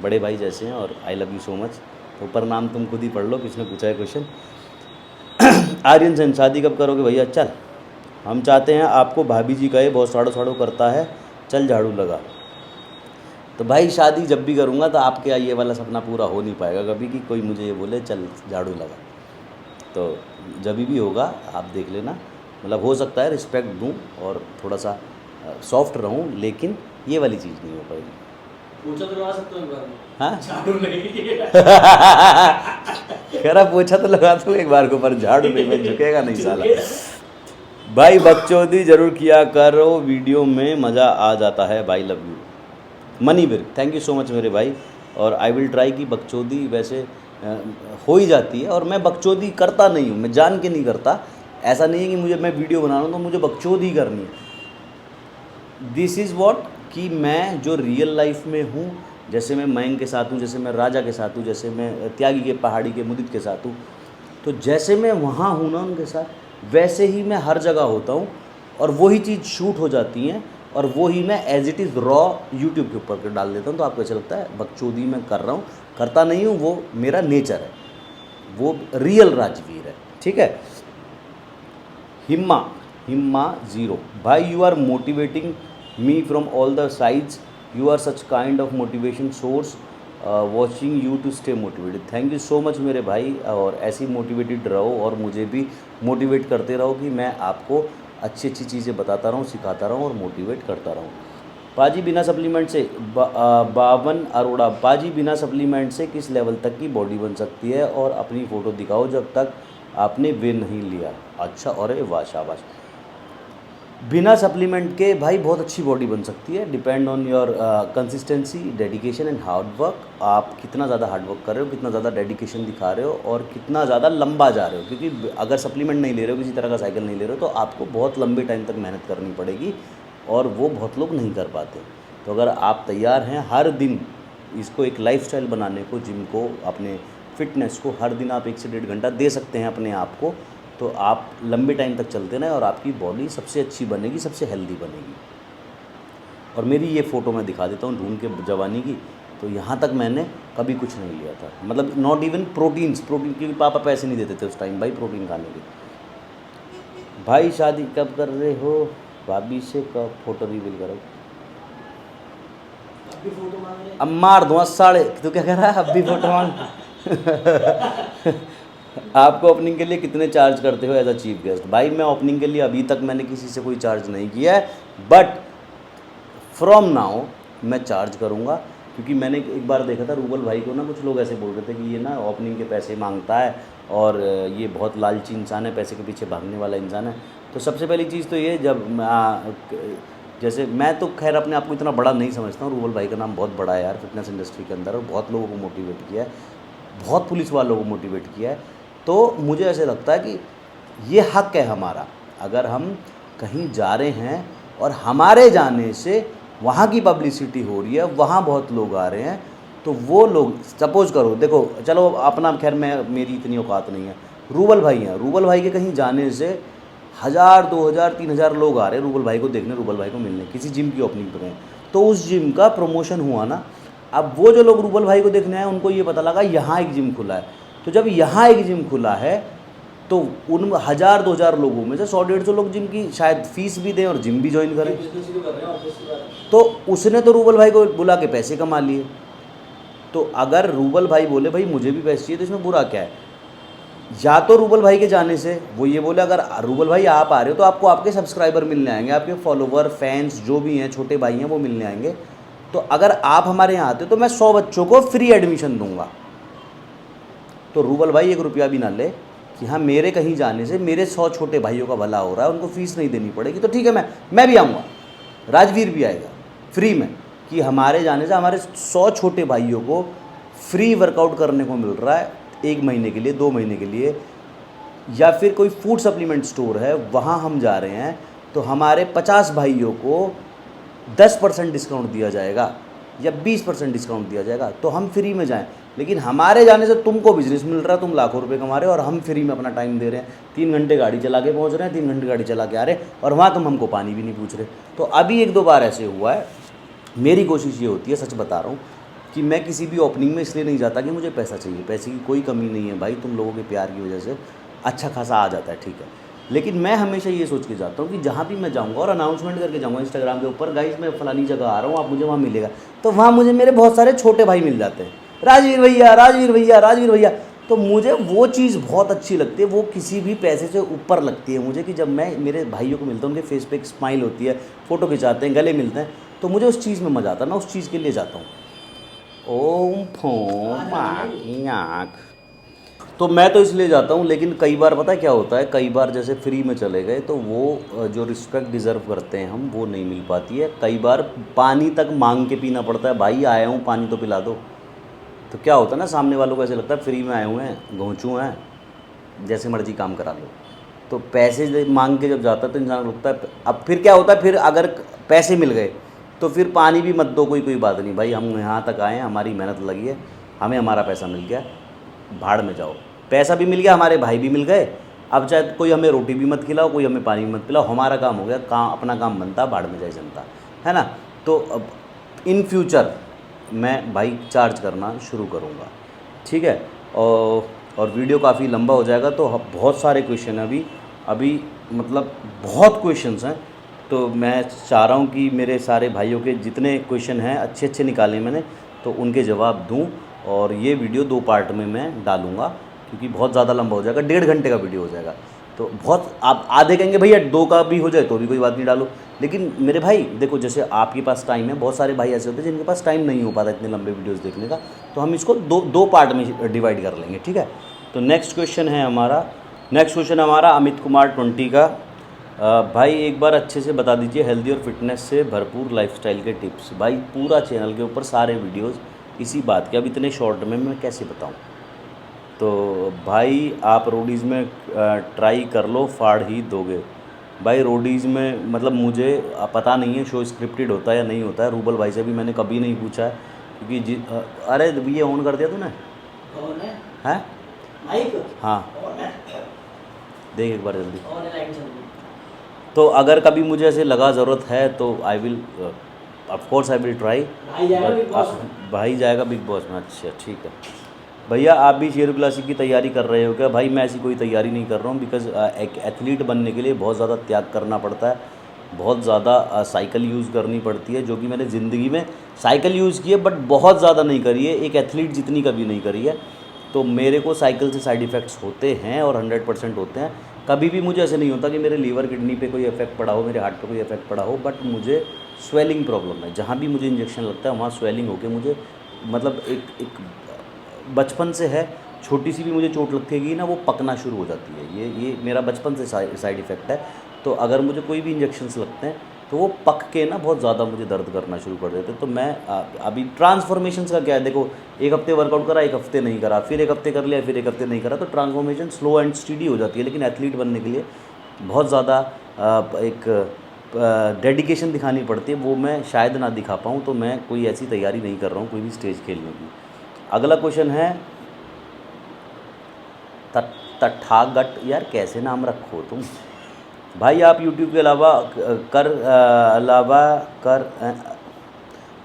Speaker 1: बड़े भाई जैसे हैं। और आई लव यू सो मच। तो ऊपर नाम तुम खुद ही पढ़ लो, किसने पूछा है क्वेश्चन। आर्यन सेन, शादी कब करोगे भैया? चल, हम चाहते हैं आपको भाभी जी कहे बहुत साड़ो साड़ो करता है, चल झाड़ू लगा। तो भाई शादी जब भी करूँगा तो आपके ये वाला सपना पूरा हो नहीं पाएगा कभी कि कोई मुझे ये बोले चल झाड़ू लगा। तो जब भी होगा आप देख लेना, मतलब हो सकता है रिस्पेक्ट दूं और थोड़ा सा सॉफ्ट रहूं, लेकिन ये वाली चीज़ नहीं हो पाएगी।
Speaker 2: पोछा तो लगा सकते हो एक बार में।
Speaker 1: हाँ
Speaker 2: झाड़ू नहीं।
Speaker 1: कह रहा पोछा तो लगा दूँ एक बार को, पर झाड़ू नहीं, में झुकेगा नहीं साला। भाई बकचोदी जरूर किया करो, वीडियो में मज़ा आ जाता है। भाई लव यू मनी बिर, थैंक यू सो मच मेरे भाई। और आई विल ट्राई कि बकचोदी वैसे हो ही जाती है, और मैं बकचोदी करता नहीं हूँ, मैं जान के नहीं करता। ऐसा नहीं है कि मैं वीडियो बना रहा हूँ तो मुझे बकचोदी करनी है। दिस इज़ वॉट कि मैं जो रियल लाइफ में हूँ, जैसे मैं मयंक के साथ हूँ, जैसे मैं राजा के साथ हूँ, जैसे मैं त्यागी के पहाड़ी के मुदित के साथ हूँ, तो जैसे मैं वहाँ हूँ ना उनके साथ, वैसे ही मैं हर जगह होता हूँ। और वही चीज़ शूट हो जाती हैं और वो ही मैं as it is raw YouTube के ऊपर डाल देता हूँ। तो आपको ऐसा लगता है बकचोदी मैं कर रहा हूँ, करता नहीं हूँ, वो मेरा नेचर है, वो रियल राजवीर है, ठीक है। हिम्मा 0, भाई you are motivating me from all the sides, you are such kind of motivation source, watching you to stay motivated. Thank you so much मेरे भाई, और ऐसी मोटिवेटेड रहो और मुझे भी मोटिवेट करते रहो कि मैं आपको अच्छी अच्छी चीज़ें बताता रहूँ, सिखाता रहूँ और मोटिवेट करता रहूँ। पाजी बिना सप्लीमेंट से 52 अरोड़ा, पाजी बिना सप्लीमेंट से किस लेवल तक की बॉडी बन सकती है? और अपनी फ़ोटो दिखाओ जब तक आपने वे नहीं लिया। अच्छा, अरे वाह शाबाश। बिना सप्लीमेंट के भाई बहुत अच्छी बॉडी बन सकती है, depend on your consistency, dedication and hard work. आप कितना ज़्यादा हार्ड वर्क कर रहे हो, कितना ज़्यादा डेडिकेशन दिखा रहे हो और कितना ज़्यादा लंबा जा रहे हो। क्योंकि अगर सप्लीमेंट नहीं ले रहे हो, किसी तरह का साइकिल नहीं ले रहे हो, तो आपको बहुत लंबे टाइम तक मेहनत करनी पड़ेगी और वो बहुत लोग नहीं कर पाते। तो अगर आप तैयार हैं हर दिन इसको एक लाइफस्टाइल बनाने को, जिम को, अपने फिटनेस को, हर दिन आप 1 से 1.5 घंटा दे सकते हैं अपने आप को, तो आप लंबे टाइम तक चलते रहें और आपकी बॉडी सबसे अच्छी बनेगी, सबसे हेल्दी बनेगी। और मेरी ये फ़ोटो मैं दिखा देता हूँ ढूंढ के जवानी की। तो यहाँ तक मैंने कभी कुछ नहीं लिया था, मतलब नॉट इवन प्रोटीन, क्योंकि पापा पैसे नहीं देते थे उस टाइम भाई प्रोटीन खाने के। भाई शादी कब कर रहे हो? भाभी से कब फ़ोटो रिवील करो?
Speaker 2: अभी फोटो मांग रहे हैं।
Speaker 1: अब मार दूँ साढ़े, तू क्या कह रहा है? अब भी फ़ोटो मांग। आपको ओपनिंग के लिए कितने चार्ज करते हो एज अ चीफ गेस्ट? भाई मैं ओपनिंग के लिए अभी तक मैंने किसी से कोई चार्ज नहीं किया है, बट फ्रॉम नाउ मैं चार्ज करूँगा। क्योंकि मैंने एक बार देखा था रूबल भाई को ना, कुछ लोग ऐसे बोल रहे थे कि ये ना ओपनिंग के पैसे मांगता है और ये बहुत लालची इंसान है, पैसे के पीछे भागने वाला इंसान है। तो सबसे पहली चीज़ तो ये, जब जैसे मैं तो खैर अपने आप को इतना बड़ा नहीं समझता हूँ, रूबल भाई का नाम बहुत बड़ा है यार फिटनेस इंडस्ट्री के अंदर, और बहुत लोगों को मोटिवेट किया है, बहुत पुलिस वालों को मोटिवेट किया है। तो मुझे ऐसे लगता है कि ये हक़ है हमारा, अगर हम कहीं जा रहे हैं और हमारे जाने से वहाँ की पब्लिसिटी हो रही है, वहाँ बहुत लोग आ रहे हैं, तो वो लोग सपोज करो, देखो चलो अपना, खैर मैं मेरी इतनी औकात नहीं है, रूबल भाई हैं, रूबल भाई के कहीं जाने से 1000 2000 3000 लोग आ रहे हैं रूबल भाई को देखने, रूबल भाई को मिलने, किसी जिम की ओपनिंग पर गए, तो उस जिम का प्रमोशन हुआ ना। अब वो जो लोग रूबल भाई को देखने आए उनको ये पता लगा यहाँ एक जिम खुला है, तो जब यहाँ एक जिम खुला है तो उन 1000 2000 लोगों में से 100 150 लोग जिम की शायद फीस भी दें और जिम भी ज्वाइन करें,
Speaker 2: बिजनेस भी कर रहे हैं ऑफिस के बारे में।
Speaker 1: तो उसने तो रूबल भाई को बुला के पैसे कमा लिए। तो अगर रूबल भाई बोले भाई मुझे भी पैसे चाहिए, तो इसमें बुरा क्या है? या तो रूबल भाई के जाने से वो ये बोले अगर रूबल भाई आप आ रहे हो तो आपको आपके सब्सक्राइबर मिलने आएंगे, आपके फॉलोवर फैंस जो भी हैं, छोटे भाई हैं, वो मिलने आएंगे। तो अगर आप हमारे यहाँ आते हो तो मैं 100 बच्चों को फ्री एडमिशन दूंगा। तो रूबल भाई 1 रुपया भी ना ले कि हाँ मेरे कहीं जाने से मेरे 100 छोटे भाइयों का भला हो रहा है, उनको फीस नहीं देनी पड़ेगी, तो ठीक है मैं भी आऊँगा, राजवीर भी आएगा फ्री में, कि हमारे जाने से हमारे 100 छोटे भाइयों को फ्री वर्कआउट करने को मिल रहा है 1 महीने के लिए, 2 महीने के लिए। या फिर कोई फूड सप्लीमेंट स्टोर है वहाँ हम जा रहे हैं तो हमारे 50 भाइयों को 10% डिस्काउंट दिया जाएगा या 20% डिस्काउंट दिया जाएगा, तो हम फ्री में जाएं। लेकिन हमारे जाने से तुमको बिजनेस मिल रहा है, तुम लाखों रुपए कमा रहे हो और हम फ्री में अपना टाइम दे रहे हैं, 3 घंटे गाड़ी चला के पहुंच रहे हैं, 3 घंटे गाड़ी चला के आ रहे हैं, और वहाँ तुम हमको पानी भी नहीं पूछ रहे। तो अभी 1-2 बार ऐसे हुआ है। मेरी कोशिश ये होती है, सच बता रहा हूँ, कि मैं किसी भी ओपनिंग में इसलिए नहीं जाता कि मुझे पैसा चाहिए, पैसे की कोई कमी नहीं है भाई, तुम लोगों के प्यार की वजह से अच्छा खासा आ जाता है, ठीक है। लेकिन मैं हमेशा ये सोच के जाता हूँ कि जहाँ भी मैं जाऊँगा और अनाउंसमेंट करके जाऊँगा इंस्टाग्राम के ऊपर, गाइस मैं फलानी जगह आ रहा हूँ, आप मुझे वहाँ मिलेगा, तो वहाँ मुझे मेरे बहुत सारे छोटे भाई मिल जाते हैं, राजवीर भैया राजवीर भैया राजवीर भैया। तो मुझे वो चीज़ बहुत अच्छी लगती है, वो किसी भी पैसे से ऊपर लगती है मुझे, कि जब मैं मेरे भाइयों को मिलता हूँ, उनके फेस पे एक स्माइल होती है, फ़ोटो खिंचाते हैं, गले मिलते हैं, तो मुझे उस चीज़ में मज़ा आता है, मैं उस चीज़ के लिए जाता हूँ। ओम फोम आँख, तो मैं तो इसलिए जाता हूँ। लेकिन कई बार पता है क्या होता है, कई बार जैसे फ्री में चले गए तो वो जो रिस्पेक्ट डिज़र्व करते हैं हम, वो नहीं मिल पाती है। कई बार पानी तक मांग के पीना पड़ता है, भाई आया हूँ पानी तो पिला दो। तो क्या होता है ना, सामने वालों को ऐसे लगता है फ्री में आए हुए हैं, घोंचू हैं, जैसे मर्जी काम करा लो। तो पैसे मांग के जब जाता है तो इंसान को लगता है, अब फिर क्या होता है, फिर अगर पैसे मिल गए तो फिर पानी भी मत दो, कोई बात नहीं भाई, हम यहाँ तक आए हैं, हमारी मेहनत लगी है, हमें हमारा पैसा मिल गया, भाड़ में जाओ। पैसा भी मिल गया, हमारे भाई भी मिल गए, अब चाहे कोई हमें रोटी भी मत खिलाओ, कोई हमें पानी भी मत पिलाओ, हमारा काम हो गया, काम अपना काम बनता, भाड़ में जाए जनता, है ना। तो अब इन फ्यूचर मैं भाई चार्ज करना शुरू करूँगा, ठीक है। और वीडियो काफ़ी लंबा हो जाएगा, तो बहुत सारे क्वेश्चन हैं अभी मतलब बहुत क्वेश्चंस हैं, तो मैं चाह रहा हूँ कि मेरे सारे भाइयों के जितने क्वेश्चन हैं अच्छे अच्छे निकाले मैंने, तो उनके जवाब दूँ। और ये वीडियो 2 पार्ट में मैं डालूँगा, क्योंकि बहुत ज़्यादा लंबा हो जाएगा, 1.5 घंटे का वीडियो हो जाएगा। तो बहुत, आप आधे कहेंगे भैया 2 का भी हो जाए तो भी कोई बात नहीं, डालो। लेकिन मेरे भाई देखो, जैसे आपके पास टाइम है, बहुत सारे भाई ऐसे होते हैं जिनके पास टाइम नहीं हो पाता इतने लंबे वीडियोस देखने का, तो हम इसको दो पार्ट में डिवाइड कर लेंगे, ठीक है। तो नेक्स्ट क्वेश्चन हमारा अमित कुमार 20 का। भाई एक बार अच्छे से बता दीजिए हेल्दी और फिटनेस से भरपूर लाइफस्टाइल के टिप्स। भाई पूरा चैनल के ऊपर सारे वीडियोस इसी बात के, अब इतने शॉर्ट में मैं कैसे बताऊं। तो भाई आप रोडीज़ में ट्राई कर लो, फाड़ ही दोगे। भाई रोडीज़ में मतलब मुझे पता नहीं है शो स्क्रिप्टेड होता है या नहीं होता है, रूबल भाई से भी मैंने कभी नहीं पूछा है, क्योंकि अरे ये ऑन कर दिया तूने?
Speaker 2: कौन है?
Speaker 1: हैं?
Speaker 2: माइक?
Speaker 1: हाँ
Speaker 2: कौन है?
Speaker 1: देख एक बार जल्दी।
Speaker 2: कौन है? लाइट चल रही है।
Speaker 1: तो अगर कभी मुझे ऐसे लगा ज़रूरत है तो I will of course I will try.
Speaker 2: भाई जाएगा बिग बॉस में?
Speaker 1: भाई जाएगा बिग बॉस में, अच्छा ठीक है। भैया आप भी शेर क्लासिक की तैयारी कर रहे हो क्या? भाई मैं ऐसी कोई तैयारी नहीं कर रहा हूँ, बिकॉज़ एक एथलीट बनने के लिए बहुत ज़्यादा त्याग करना पड़ता है, बहुत ज़्यादा साइकिल यूज़ करनी पड़ती है, जो कि मैंने ज़िंदगी में साइकिल यूज़ की है बट बहुत ज़्यादा नहीं करी है, एक एथलीट जितनी कभी नहीं करी है। तो मेरे को साइकिल से साइड इफ़ेक्ट्स होते हैं और 100% होते हैं। कभी भी मुझे ऐसे नहीं होता कि मेरे लीवर किडनी पे कोई इफेक्ट पड़ा हो, मेरे हार्ट पे कोई इफेक्ट पड़ा हो, बट मुझे स्वेलिंग प्रॉब्लम है। जहाँ भी मुझे इंजेक्शन लगता है वहाँ स्वेलिंग होके मुझे मतलब एक बचपन से है, छोटी सी भी मुझे चोट लगेगी ना वो पकना शुरू हो जाती है। ये मेरा बचपन से साइड इफ़ेक्ट है। तो अगर मुझे कोई भी इंजेक्शन्स लगते हैं तो वो पक के ना बहुत ज़्यादा मुझे दर्द करना शुरू कर देते हैं। तो मैं अभी ट्रांसफॉर्मेशंस का क्या है, देखो 1 हफ्ते वर्कआउट करा, 1 हफ्ते नहीं करा, फिर 1 हफ्ते कर लिया, फिर 1 हफ्ते नहीं करा, तो ट्रांसफॉर्मेशन स्लो एंड स्टीडी हो जाती है। लेकिन एथलीट बनने के लिए बहुत ज़्यादा एक डेडिकेशन दिखानी पड़ती है, वो मैं शायद ना दिखा पाऊँ, तो मैं कोई ऐसी तैयारी नहीं कर रहा हूँ कोई भी स्टेज खेलने की। अगला क्वेश्चन है तथागत, यार कैसे नाम रखो तुम भाई। आप यूट्यूब के अलावा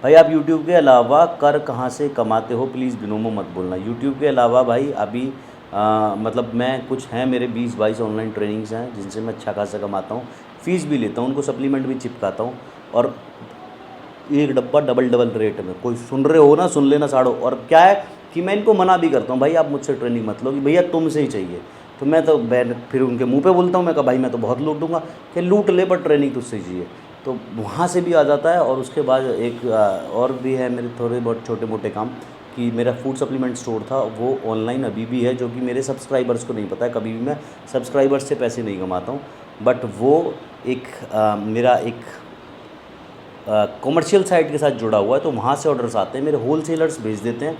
Speaker 1: भाई आप यूट्यूब के अलावा कर कहाँ से कमाते हो, प्लीज़ बिनोमो मत बोलना। यूट्यूब के अलावा भाई अभी मतलब मैं कुछ हैं मेरे 20-22 ऑनलाइन ट्रेनिंग्स हैं जिनसे मैं अच्छा खासा कमाता हूँ, फ़ीस भी लेता हूँ, उनको सप्लीमेंट भी चिपकाता हूँ, और एक डब्बा डबल रेट में। कोई सुन रहे हो ना, सुन लेना साड़ो। और क्या है कि मैं इनको मना भी करता हूँ, भाई आप मुझसे ट्रेनिंग मत लो, कि भैया तुमसे ही चाहिए। तो मैं फिर उनके मुंह पे बोलता हूँ, मैं कहा भाई मैं तो बहुत लूटूंगा, कि लूट ले पर ट्रेनिंग तुझसे ही चाहिए। तो वहाँ से भी आ जाता है। और उसके बाद एक और भी है मेरे थोड़े बहुत छोटे मोटे काम, कि मेरा फूड सप्लीमेंट स्टोर था वो ऑनलाइन अभी भी है, जो कि मेरे सब्सक्राइबर्स को नहीं पता है। कभी भी मैं सब्सक्राइबर्स से पैसे नहीं कमाता हूँ, बट वो एक मेरा एक कॉमर्शियल साइट के साथ जुड़ा हुआ है। तो वहाँ से ऑर्डर्स आते हैं, मेरे होलसेलर्स भेज देते हैं,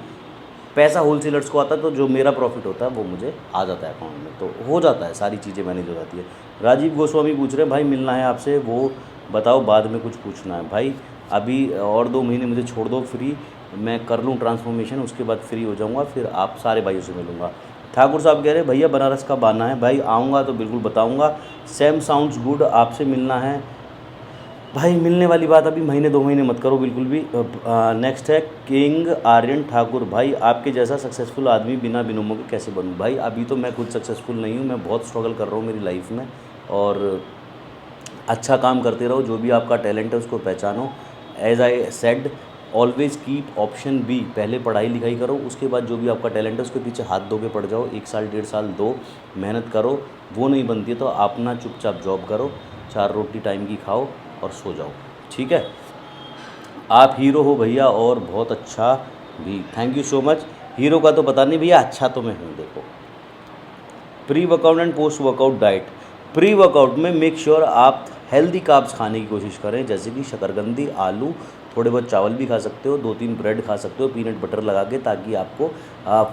Speaker 1: पैसा होलसेलर्स को आता है, तो जो मेरा प्रॉफिट होता है वो मुझे आ जाता है अकाउंट में। तो हो जाता है, सारी चीज़ें मैनेज हो जाती है। राजीव गोस्वामी पूछ रहे हैं भाई मिलना है आपसे, वो बताओ बाद में कुछ पूछना है। भाई अभी और 2 महीने मुझे छोड़ दो फ्री, मैं कर लूँ ट्रांसफॉर्मेशन, उसके बाद फ्री हो जाऊँगा, फिर आप सारे भाइयों से मिलूँगा। ठाकुर साहब कह रहे भैया बनारस का बाना है, भाई आऊँगा तो बिल्कुल बताऊँगा। सैम साउंड्स गुड, आपसे मिलना है भाई। मिलने वाली बात अभी महीने 2 महीने मत करो बिल्कुल भी। नेक्स्ट है किंग आर्यन ठाकुर, भाई आपके जैसा सक्सेसफुल आदमी बिना बिनोमो के कैसे बनूं। भाई अभी तो मैं खुद सक्सेसफुल नहीं हूं, मैं बहुत स्ट्रगल कर रहा हूं मेरी लाइफ में। और अच्छा काम करते रहो, जो भी आपका टैलेंट है उसको पहचानो। As I said always keep option B, पहले पढ़ाई लिखाई करो, उसके बाद जो भी आपका टैलेंट है उसके पीछे हाथ धो के पड़ जाओ। 1 साल 1.5 साल दो, मेहनत करो, वो नहीं बनती है तो अपना चुपचाप जॉब करो, 4 रोटी टाइम की खाओ और सो जाओ, ठीक है। आप हीरो हो भैया, और बहुत अच्छा भी, thank you so much. Hero का तो पता नहीं भैया, अच्छा तो मैं हूँ। देखो pre workout and post workout diet. Pre workout में मेक श्योर आप हेल्दी कार्ब्स खाने की कोशिश करें, जैसे कि शकरकंदी, आलू, थोड़े बहुत चावल भी खा सकते हो, 2-3 ब्रेड खा सकते हो पीनट बटर लगा के, ताकि आपको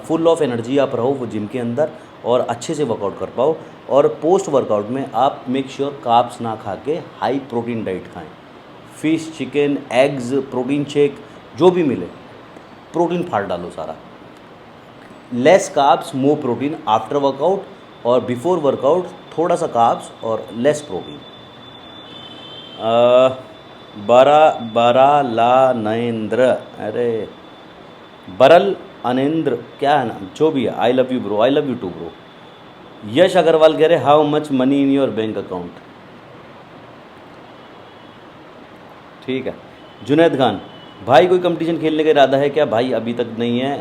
Speaker 1: फुल ऑफ एनर्जी आप रहो वो जिम के अंदर और अच्छे से वर्कआउट कर पाओ। और पोस्ट वर्कआउट में आप मेक श्योर कार्ब्स ना खा के हाई प्रोटीन डाइट खाएं, fish, chicken, eggs, protein shake, जो भी मिले प्रोटीन फाड़ डालो सारा। Less carbs more protein after workout, और बिफोर वर्कआउट थोड़ा सा कार्ब्स और लेस प्रोटीन। बराला नरेंद्र, अरे बरल अनेंद्र, क्या है नाम, जो भी है, I love you bro, I love you too bro. Yash Agarwal कह रहे how much money in your bank account, ठीक है। जुनैद खान, भाई कोई कंपटीशन खेलने का इरादा है क्या। भाई अभी तक नहीं है।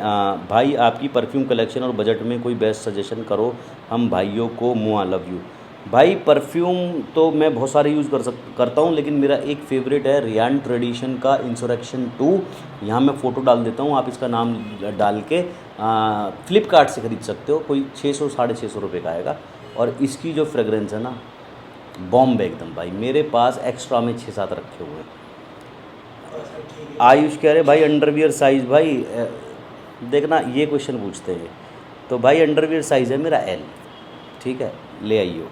Speaker 1: भाई आपकी परफ्यूम कलेक्शन और बजट में कोई बेस्ट सजेशन करो, हम भाइयों को मुआ लव यू। भाई परफ्यूम तो मैं बहुत सारे यूज़ करता हूँ, लेकिन मेरा एक फेवरेट है रियान ट्रेडिशन का इंसुरेक्शन 2। यहाँ मैं फ़ोटो डाल देता हूँ, आप इसका नाम डाल के फ्लिपकार्ट से ख़रीद सकते हो, कोई 600-650 रुपये का आएगा। और इसकी जो फ्रेगरेंस है ना, बॉम्ब एकदम। भाई मेरे पास एक्स्ट्रा में 6-7 रखे हुए हैं। आयुष कह रहे भाई अंडरवियर साइज़, भाई देखना ये क्वेश्चन पूछते हैं, तो भाई अंडरवियर साइज़ है मेरा एल, ठीक है, ले आइयो।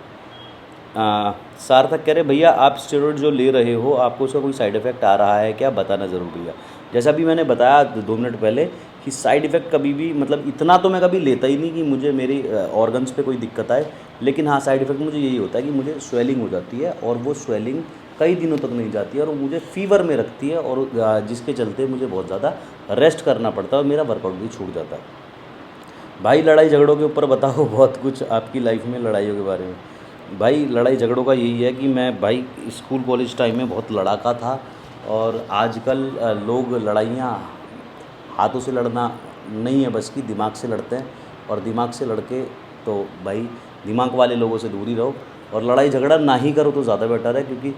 Speaker 1: सार्थक कह रहे भैया आप स्टेरॉइड जो ले रहे हो आपको उसका कोई साइड इफ़ेक्ट आ रहा है क्या, बताना ज़रूर भैया। जैसा भी मैंने बताया 2 मिनट पहले कि साइड इफ़ेक्ट कभी भी, मतलब इतना तो मैं कभी लेता ही नहीं कि मुझे मेरी ऑर्गन्स पे कोई दिक्कत आए, लेकिन हाँ साइड इफ़ेक्ट मुझे यही होता है कि मुझे स्वेलिंग हो जाती है, और वो स्वेलिंग कई दिनों तक नहीं जाती है और मुझे फीवर में रखती है, और जिसके चलते मुझे बहुत ज़्यादा रेस्ट करना पड़ता है और मेरा वर्कआउट भी छूट जाता है। भाई लड़ाई झगड़ों के ऊपर बताओ बहुत कुछ आपकी लाइफ में लड़ाइयों के बारे में। भाई लड़ाई झगड़ों का यही है कि मैं भाई स्कूल कॉलेज टाइम में बहुत लड़ाका था, और आजकल लोग लड़ाइयाँ हाथों से लड़ना नहीं है बस की, दिमाग से लड़ते हैं, और दिमाग से लड़के तो भाई दिमाग वाले लोगों से दूर ही रहो, और लड़ाई झगड़ा ना ही करो तो ज़्यादा बेटर है, क्योंकि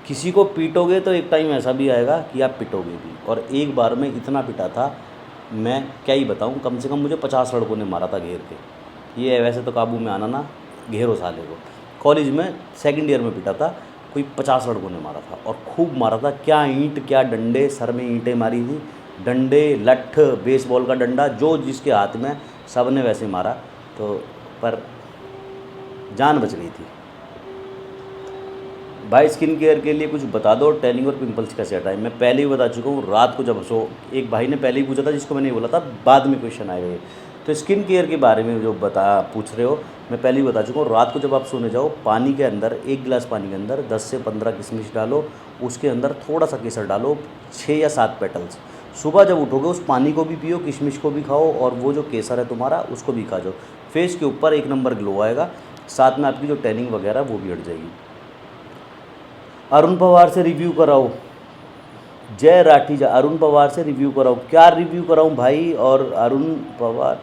Speaker 1: किसी को पीटोगे तो एक टाइम ऐसा भी आएगा कि आप पिटोगे भी। और एक बार में इतना पिटा था, मैं क्या ही बताऊं, कम से कम मुझे 50 लड़कों ने मारा था घेर के। ये वैसे तो काबू में आना ना, घेरो साले को। कॉलेज में 2nd ईयर में पिटा था, कोई 50 लड़कों ने मारा था, और खूब मारा था। क्या ईंट क्या डंडे, सर में ईंटें मारी थी, डंडे, लठ, बेसबॉल का डंडा, जो जिसके हाथ में सब ने वैसे मारा, तो पर जान बच गई थी। भाई स्किन केयर के लिए कुछ बता दो, टैनिंग और पिंपल्स कैसे हटाएं। मैं पहले ही बता चुका हूँ, रात को जब सो, एक भाई ने पहले ही पूछा था जिसको मैंने बोला था बाद में क्वेश्चन आएगा ये। तो स्किन केयर के बारे में जो पूछ रहे हो, मैं पहले ही बता चुका हूँ। रात को जब आप सोने जाओ, पानी के अंदर, 1 गिलास पानी के अंदर 10 से 15 किशमिश डालो, उसके अंदर थोड़ा सा केसर डालो, 6 या 7 पेटल्स। सुबह जब उठोगे उस पानी को भी पियो, किशमिश को भी खाओ, और वो जो केसर है तुम्हारा उसको भी खा जाओ। फेस के ऊपर 1 नंबर ग्लो आएगा, साथ में आपकी जो टैनिंग वगैरह वो भी हट जाएगी। अरुण पवार से रिव्यू कराओ, जय राठीजा, अरुण पवार से रिव्यू कराओ। क्या रिव्यू कराऊं भाई? और अरुण पवार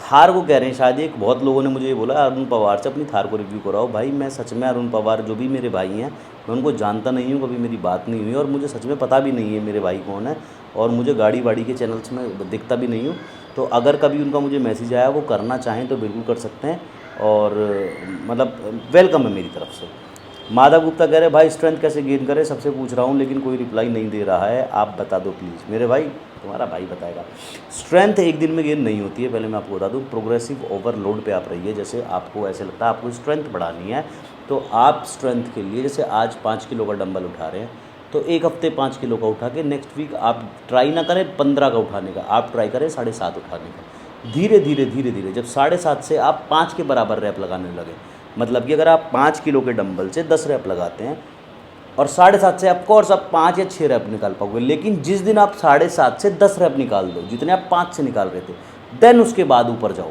Speaker 1: थार को कह रहे हैं शायद, एक बहुत लोगों ने मुझे ये बोला अरुण पवार से अपनी थार को रिव्यू कराओ। भाई मैं सच में अरुण पवार जो भी मेरे भाई हैं, मैं उनको जानता नहीं हूँ, कभी मेरी बात नहीं हुई, और मुझे सच में पता भी नहीं है मेरे भाई कौन है, और मुझे गाड़ी वाड़ी के चैनल्स में दिखता भी नहीं हूँ। तो अगर कभी उनका मुझे मैसेज आया, वो करना चाहें तो बिल्कुल कर सकते हैं, और मतलब वेलकम है मेरी तरफ से। माधव गुप्ता कह रहे भाई स्ट्रेंथ कैसे गेन करें, सबसे पूछ रहा हूँ लेकिन कोई रिप्लाई नहीं दे रहा है, आप बता दो प्लीज़। मेरे भाई, तुम्हारा भाई बताएगा। स्ट्रेंथ एक दिन में गेन नहीं होती है, पहले मैं आपको बता दूँ। प्रोग्रेसिव ओवरलोड पे आप रहिए। जैसे आपको ऐसे लगता है आपको स्ट्रेंथ बढ़ानी है, तो आप स्ट्रेंथ के लिए जैसे आज 5 किलो का डंबल उठा रहे हैं, तो एक हफ्ते 5 किलो का उठा के नेक्स्ट वीक आप ट्राई ना करें 15 का उठाने का, आप ट्राई करें 7.5 उठाने का। धीरे धीरे धीरे धीरे जब 7.5 से आप 5 के बराबर रैप लगाने लगे, मतलब कि अगर आप 5 किलो के डंबल से 10 रैप लगाते हैं, और 7.5 से आपको और सब 5 या 6 रैप निकाल पाओगे। लेकिन जिस दिन आप 7.5 से 10 रैप निकाल दो, जितने आप 5 से निकाल रहे थे, देन उसके बाद ऊपर जाओ,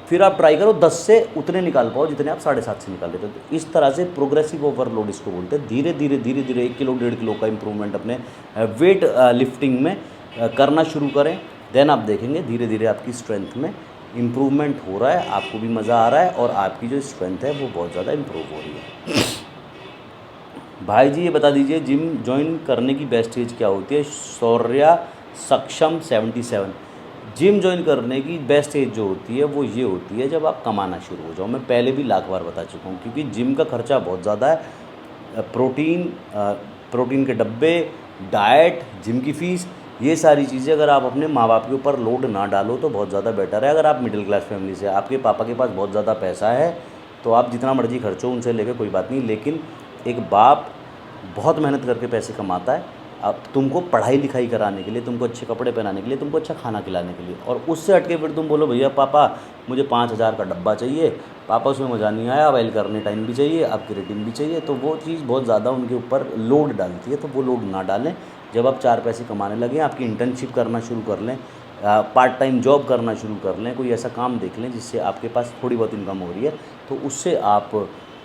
Speaker 1: फिर आप ट्राई करो 10 से उतने निकाल पाओ जितने आप 7.5 से निकाल रहे थे। तो इस तरह से प्रोग्रेसिव ओवरलोड इसको बोलते हैं। धीरे धीरे धीरे धीरे 1 किलो 1.5 किलो का इंप्रूवमेंट अपने वेट लिफ्टिंग में करना शुरू करें। देन आप देखेंगे धीरे धीरे आपकी स्ट्रेंथ में इम्प्रूवमेंट हो रहा है, आपको भी मज़ा आ रहा है, और आपकी जो स्ट्रेंथ है वो बहुत ज़्यादा इम्प्रूव हो रही है। भाई जी ये बता दीजिए, जिम ज्वाइन करने की बेस्ट एज क्या होती है? शौर्या सक्षम 77। जिम ज्वाइन करने की बेस्ट एज जो होती है वो ये होती है जब आप कमाना शुरू हो जाओ। मैं पहले भी लाख बार बता चुका हूँ, क्योंकि जिम का खर्चा बहुत ज़्यादा है। प्रोटीन के डब्बे, डाइट, जिम की फ़ीस, ये सारी चीज़ें अगर आप अपने माँ बाप के ऊपर लोड ना डालो तो बहुत ज़्यादा बेटर है। अगर आप मिडिल क्लास फैमिली से, आपके पापा के पास बहुत ज़्यादा पैसा है, तो आप जितना मर्जी खर्चो उनसे लेके कोई बात नहीं, लेकिन एक बाप बहुत मेहनत करके पैसे कमाता है अब तुमको पढ़ाई लिखाई कराने के लिए, तुमको अच्छे कपड़े पहनाने के लिए, तुमको अच्छा खाना खिलाने के लिए, और उससे हटके फिर तुम बोलो भैया पापा मुझे 5,000 का डब्बा चाहिए, पापा उसमें मज़ा नहीं आया, ऑयल करने टाइम भी चाहिए, अब क्रेटिन भी चाहिए, तो वो चीज़ बहुत ज़्यादा उनके ऊपर लोड डालती है। तो वो लोड ना डालें। जब आप 4 पैसे कमाने लगें, आपकी इंटर्नशिप करना शुरू कर लें, पार्ट टाइम जॉब करना शुरू कर लें, कोई ऐसा काम देख लें जिससे आपके पास थोड़ी बहुत इनकम हो रही है, तो उससे आप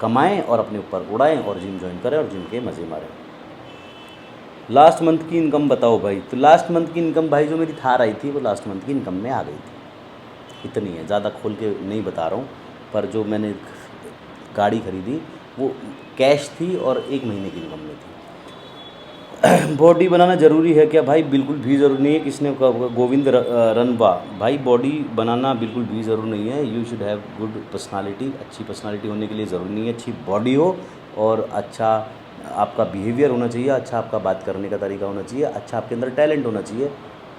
Speaker 1: कमाएं और अपने ऊपर उड़ाएं और जिम ज्वाइन करें और जिम के मज़े मारें। लास्ट मंथ की इनकम बताओ भाई। तो लास्ट मंथ की इनकम भाई जो मेरी थार आई थी वो लास्ट मंथ की इनकम में आ गई थी, इतनी है, ज़्यादा खोल के नहीं बता रहा हूँ। पर जो मैंने गाड़ी खरीदी वो कैश थी और 1 महीने की इनकम में थी। बॉडी बनाना ज़रूरी है क्या भाई? बिल्कुल भी ज़रूरी नहीं है। किसने गोविंद रनवा भाई, बॉडी बनाना बिल्कुल भी ज़रूरी नहीं है। You should have good personality. अच्छी पर्सनालिटी होने के लिए ज़रूरी नहीं है अच्छी बॉडी हो, और अच्छा आपका बिहेवियर होना चाहिए, अच्छा आपका बात करने का तरीका होना चाहिए, अच्छा आपके अंदर टैलेंट होना चाहिए।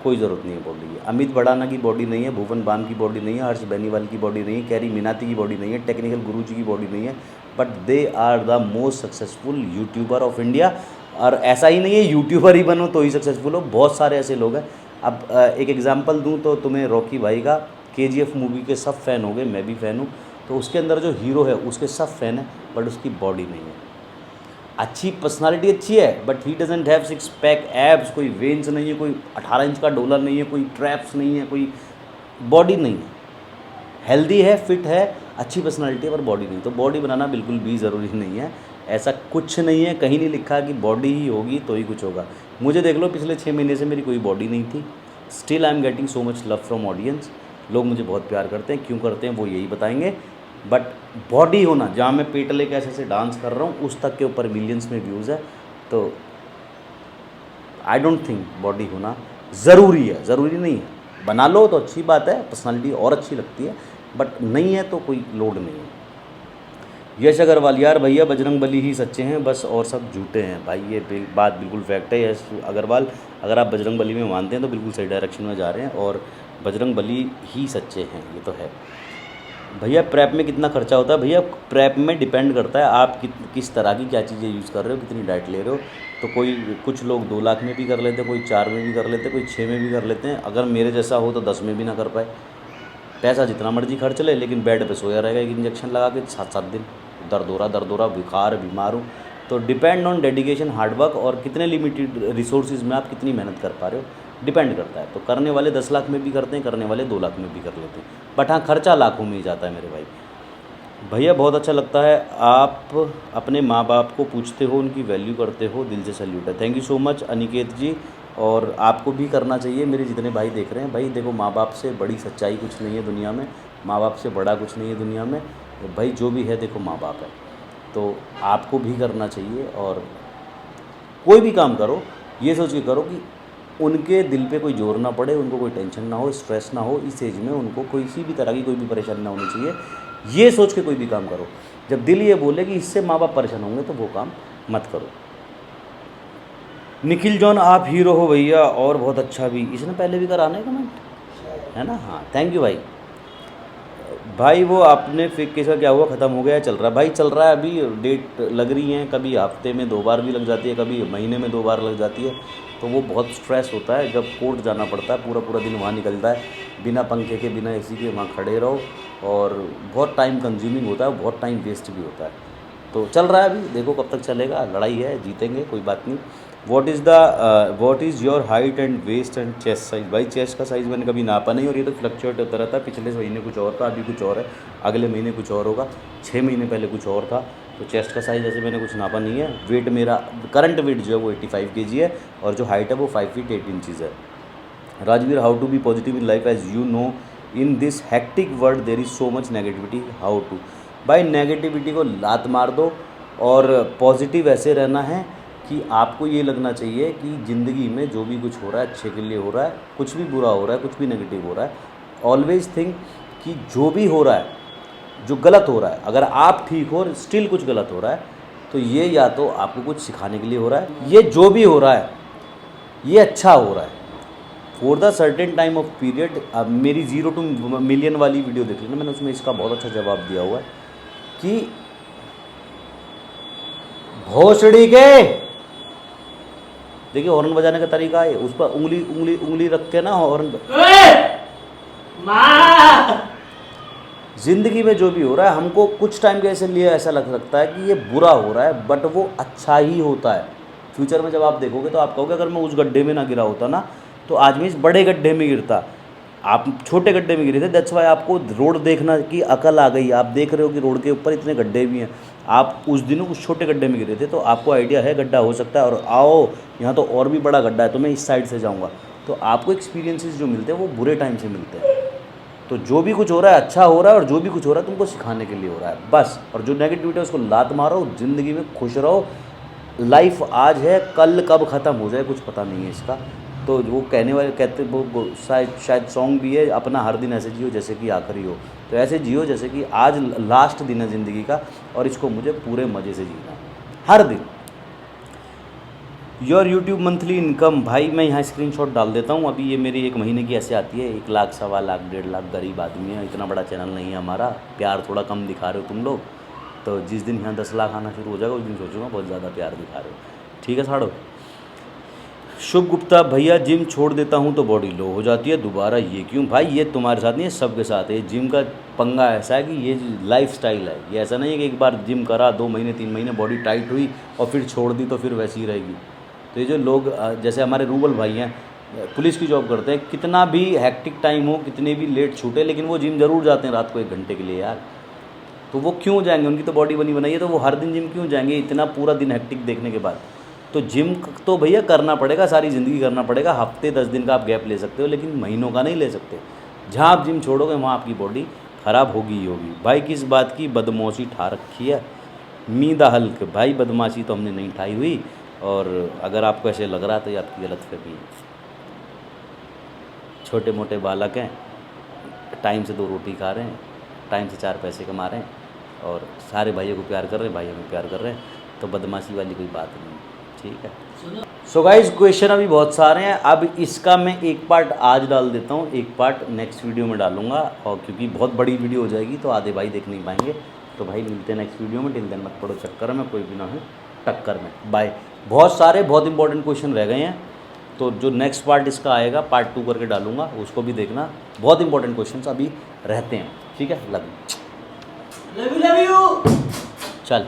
Speaker 1: कोई ज़रूरत नहीं है बॉडी की। अमित भड़ाना की बॉडी नहीं है, भुवन बाम की बॉडी नहीं है, हर्ष बेनीवाल की बॉडी नहीं है, कैरी मीनाती की बॉडी नहीं है, टेक्निकल गुरुजी की बॉडी नहीं है, but they are the most successful YouTuber of India. और ऐसा ही नहीं है यूट्यूबर ही बनो तो ही सक्सेसफुल हो, बहुत सारे ऐसे लोग हैं। अब एक एग्जांपल दूं तो तुम्हें, रॉकी भाई का, KGF मूवी के सब फ़ैन हो गए, मैं भी फ़ैन हूँ। तो उसके अंदर जो हीरो है उसके सब फ़ैन है, बट उसकी बॉडी नहीं है। अच्छी पर्सनालिटी अच्छी है, but he doesn't have 6 pack abs, कोई वेन्स नहीं है, कोई 18 इंच का डोलर नहीं है, कोई ट्रैप्स नहीं है, कोई बॉडी नहीं है। हेल्दी है, फिट है, अच्छी पर्सनालिटी है, पर बॉडी नहीं। तो बॉडी बनाना बिल्कुल भी ज़रूरी नहीं है। ऐसा कुछ नहीं है, कहीं नहीं लिखा कि बॉडी ही होगी तो ही कुछ होगा। मुझे देख लो, पिछले 6 महीने से मेरी कोई बॉडी नहीं थी। Still I am getting so much love from audience. लोग मुझे बहुत प्यार करते हैं, क्यों करते हैं वो यही बताएंगे। बट बॉडी होना, जहाँ मैं पेट लेके ऐसे डांस कर रहा हूँ उस तक के ऊपर मिलियंस में व्यूज़ है, तो आई डोंट थिंक बॉडी होना ज़रूरी है। ज़रूरी नहीं है, बना लो तो अच्छी बात है, पर्सनालिटी और अच्छी लगती है, बट नहीं है तो कोई लोड नहीं है। यश अग्रवाल, यार भैया बजरंग बली ही सच्चे हैं बस, और सब झूठे हैं। भाई ये बात बिल्कुल फैक्ट है यश अग्रवाल। अगर आप बजरंग बली में मानते हैं तो बिल्कुल सही डायरेक्शन में जा रहे हैं, और बजरंग बली ही सच्चे हैं, ये तो है। भैया प्रेप में कितना खर्चा होता है? भैया प्रेप में डिपेंड करता है आप किस तरह की क्या चीज़ें यूज़ कर रहे हो, कितनी डाइट ले रहे हो। तो कुछ लोग 2 लाख में भी कर लेते हैं, कोई 4 में भी कर लेते हैं, कोई 6 में भी कर लेते हैं। अगर मेरे जैसा हो तो 10 में भी ना कर पाए। पैसा जितना मर्जी खर्च ले, लेकिन बेड पे सोया रहेगा एक इंजेक्शन लगा के 7-7 दिन, दर्द हो रहा, बीमार हूँ। तो डिपेंड ऑन डेडिकेशन, हार्डवर्क और कितने लिमिटेड रिसोर्सेज में आप कितनी मेहनत कर पा रहे हो, डिपेंड करता है। तो करने वाले 10 लाख में भी करते हैं, करने वाले 2 लाख में भी कर लेते हैं, बट हाँ खर्चा लाखों में ही जाता है मेरे भाई। भैया बहुत अच्छा लगता है आप अपने माँ बाप को पूछते हो, उनकी वैल्यू करते हो, दिल से सैल्यूट है। Thank you so much Aniket ji, और आपको भी करना चाहिए। मेरे जितने भाई देख रहे हैं, भाई देखो माँ बाप से बड़ी सच्चाई कुछ नहीं है दुनिया में, माँ बाप से बड़ा कुछ नहीं है दुनिया में। भाई जो भी है देखो माँ बाप है, तो आपको भी करना चाहिए। और कोई भी काम करो ये सोच के करो कि उनके दिल पे कोई जोर ना पड़े, उनको कोई टेंशन ना हो, स्ट्रेस ना हो। इस एज में उनको किसी भी तरह की कोई भी परेशानी ना होनी चाहिए, ये सोच के कोई भी काम करो। जब दिल ये बोले कि इससे माँ बाप परेशान होंगे तो वो काम मत करो। निखिल जॉन आप हीरो हो भैया, और बहुत अच्छा भी। इसने पहले भी करा है कमेंट, है ना? हाँ थैंक यू भाई। भाई वो आपने फेक केस का क्या हुआ, ख़त्म हो गया, चल रहा है? भाई चल रहा है, अभी डेट लग रही हैं, कभी हफ्ते में 2 बार भी लग जाती है, कभी महीने में 2 बार लग जाती है। तो वो बहुत स्ट्रेस होता है जब कोर्ट जाना पड़ता है, पूरा पूरा दिन वहाँ निकलता है, बिना पंखे के बिना एसी के वहाँ खड़े रहो, और बहुत टाइम कंज्यूमिंग होता है, बहुत टाइम वेस्ट भी होता है। तो चल रहा है अभी, देखो कब तक चलेगा, लड़ाई है, जीतेंगे, कोई बात नहीं। What is your height and waist and chest size? भाई चेस्ट का साइज़ मैंने कभी नापा नहीं, और ये तो फ्लक्चुएट होता रहता है। पिछले महीने कुछ और था, अभी कुछ और है, अगले महीने कुछ और होगा, 6 महीने पहले कुछ और था। तो चेस्ट का साइज़ ऐसे मैंने कुछ नापा नहीं है। वेट मेरा करंट वेट जो है वो 85 kg है, और जो हाइट है वो 5 फीट 8 इंचज़ है। Rajveer, how to be positive in life as you know in this hectic world there is so much negativity, how to? भाई नेगेटिविटी को लात मार दो, और पॉजिटिव ऐसे रहना है कि आपको ये लगना चाहिए कि ज़िंदगी में जो भी कुछ हो रहा है अच्छे के लिए हो रहा है, कुछ भी बुरा हो रहा है, कुछ भी नेगेटिव हो रहा है, ऑलवेज थिंक कि जो भी हो रहा है, जो गलत हो रहा है, अगर आप ठीक हो और स्टिल कुछ गलत हो रहा है, तो ये या तो आपको कुछ सिखाने के लिए हो रहा है, ये जो भी हो रहा है ये अच्छा हो रहा है for the certain time of period. अब मेरी 0 to million वाली वीडियो देख लेना, मैंने उसमें इसका बहुत अच्छा जवाब दिया हुआ है कि भोसड़ी के, देखिए हॉर्न बजाने का तरीका है, उस पर उंगली रख के ना हॉर्न। ज़िंदगी में जो भी हो रहा है, हमको कुछ टाइम के ऐसे लिए ऐसा लग सकता है कि ये बुरा हो रहा है, बट वो अच्छा ही होता है। फ्यूचर में जब आप देखोगे तो आप कहोगे अगर मैं उस गड्ढे में ना गिरा होता ना, तो आज मैं इस बड़े गड्ढे में गिरता। आप छोटे गड्ढे में गिरे थे, दैट्स वाई आपको रोड देखना की अकल आ गई। आप देख रहे हो कि रोड के ऊपर इतने गड्ढे भी हैं। आप उस दिनों उस छोटे गड्ढे में गिरे थे, तो आपको आइडिया है गड्ढा हो सकता है, और आओ यहाँ तो और भी बड़ा गड्ढा है, तो मैं इस साइड से जाऊँगा। तो आपको एक्सपीरियंसेस जो मिलते हैं वो बुरे टाइम से मिलते हैं। तो जो भी कुछ हो रहा है अच्छा हो रहा है, और जो भी कुछ हो रहा है तुमको सिखाने के लिए हो रहा है बस। और जो नेगेटिविटी है उसको लात मारो, ज़िंदगी में खुश रहो। लाइफ आज है, कल कब ख़त्म हो जाए कुछ पता नहीं है इसका। तो वो कहने वाले कहते वो शायद सॉन्ग भी है, अपना हर दिन ऐसे जियो जैसे कि आखिरी हो। तो ऐसे जियो जैसे कि आज लास्ट दिन है ज़िंदगी का, और इसको मुझे पूरे मज़े से जीना है हर दिन। Your YouTube monthly income? भाई मैं यहाँ स्क्रीनशॉट डाल देता हूँ, अभी ये मेरी 1 महीने की ऐसे आती है। 1 लाख, 1.25 लाख, 1.5 लाख, गरीब आदमी है, इतना बड़ा चैनल नहीं है हमारा। प्यार थोड़ा कम दिखा रहे हो तुम लोग, तो जिस दिन यहाँ 10 लाख आना शुरू हो जाएगा उस दिन सोचूंगा बहुत ज़्यादा प्यार दिखा रहे हो। ठीक है साड़ो। शुभ गुप्ता, भैया जिम छोड़ देता हूँ तो बॉडी लो हो जाती है दोबारा, ये क्यों? भाई ये तुम्हारे साथ नहीं है, सबके साथ है। जिम का पंगा ऐसा है कि ये लाइफ स्टाइल है, ये ऐसा नहीं है कि एक बार जिम करा 2 महीने 3 महीने बॉडी टाइट हुई और फिर छोड़ दी तो फिर वैसी ही रहेगी। तो ये जो लोग जैसे हमारे रूबल भाई हैं, पुलिस की जॉब करते हैं, कितना भी हैक्टिक टाइम हो, कितने भी लेट छूटे, लेकिन वो जिम ज़रूर जाते हैं रात को 1 घंटे के लिए यार। तो वो क्यों जाएंगे? उनकी तो बॉडी बनी बनाई है, तो वो हर दिन जिम क्यों जाएंगे इतना पूरा दिन हैक्टिक देखने के बाद? तो जिम तो भैया करना पड़ेगा, सारी ज़िंदगी करना पड़ेगा। हफ्ते 10 दिन का आप गैप ले सकते हो, लेकिन महीनों का नहीं ले सकते। जहाँ आप जिम छोड़ोगे वहाँ आपकी बॉडी ख़राब होगी ही होगी। भाई किस बात की बदमाशी ठा रखी है? मीदा हल्क, भाई बदमाशी तो हमने नहीं ठाई हुई, और अगर आपको ऐसे लग रहा है तो ये आपकी गलतफहमी है। छोटे मोटे बालक हैं, टाइम से 2 रोटी खा रहे हैं, टाइम से 4 पैसे कमा रहे हैं, और सारे भाइयों को प्यार कर रहे हैं, भाई हमें प्यार कर रहे हैं, तो बदमाशी वाली कोई बात नहीं। ठीक है। सो गाइज क्वेश्चन अभी बहुत सारे हैं, अब इसका मैं एक पार्ट आज डाल देता हूँ, एक पार्ट नेक्स्ट वीडियो में डालूंगा, और क्योंकि बहुत बड़ी वीडियो हो जाएगी तो आधे भाई देख नहीं पाएंगे। तो भाई मिलते हैं नेक्स्ट वीडियो में, टिल देन मत पड़ो चक्कर में, कोई भी ना हो टक्कर में। बाय। बहुत सारे बहुत इंपॉर्टेंट क्वेश्चन रह गए हैं, तो जो नेक्स्ट पार्ट इसका आएगा पार्ट 2 करके डालूंगा, उसको भी देखना। बहुत इंपॉर्टेंट क्वेश्चन अभी रहते हैं, ठीक है। लव
Speaker 2: लव यू
Speaker 1: चल।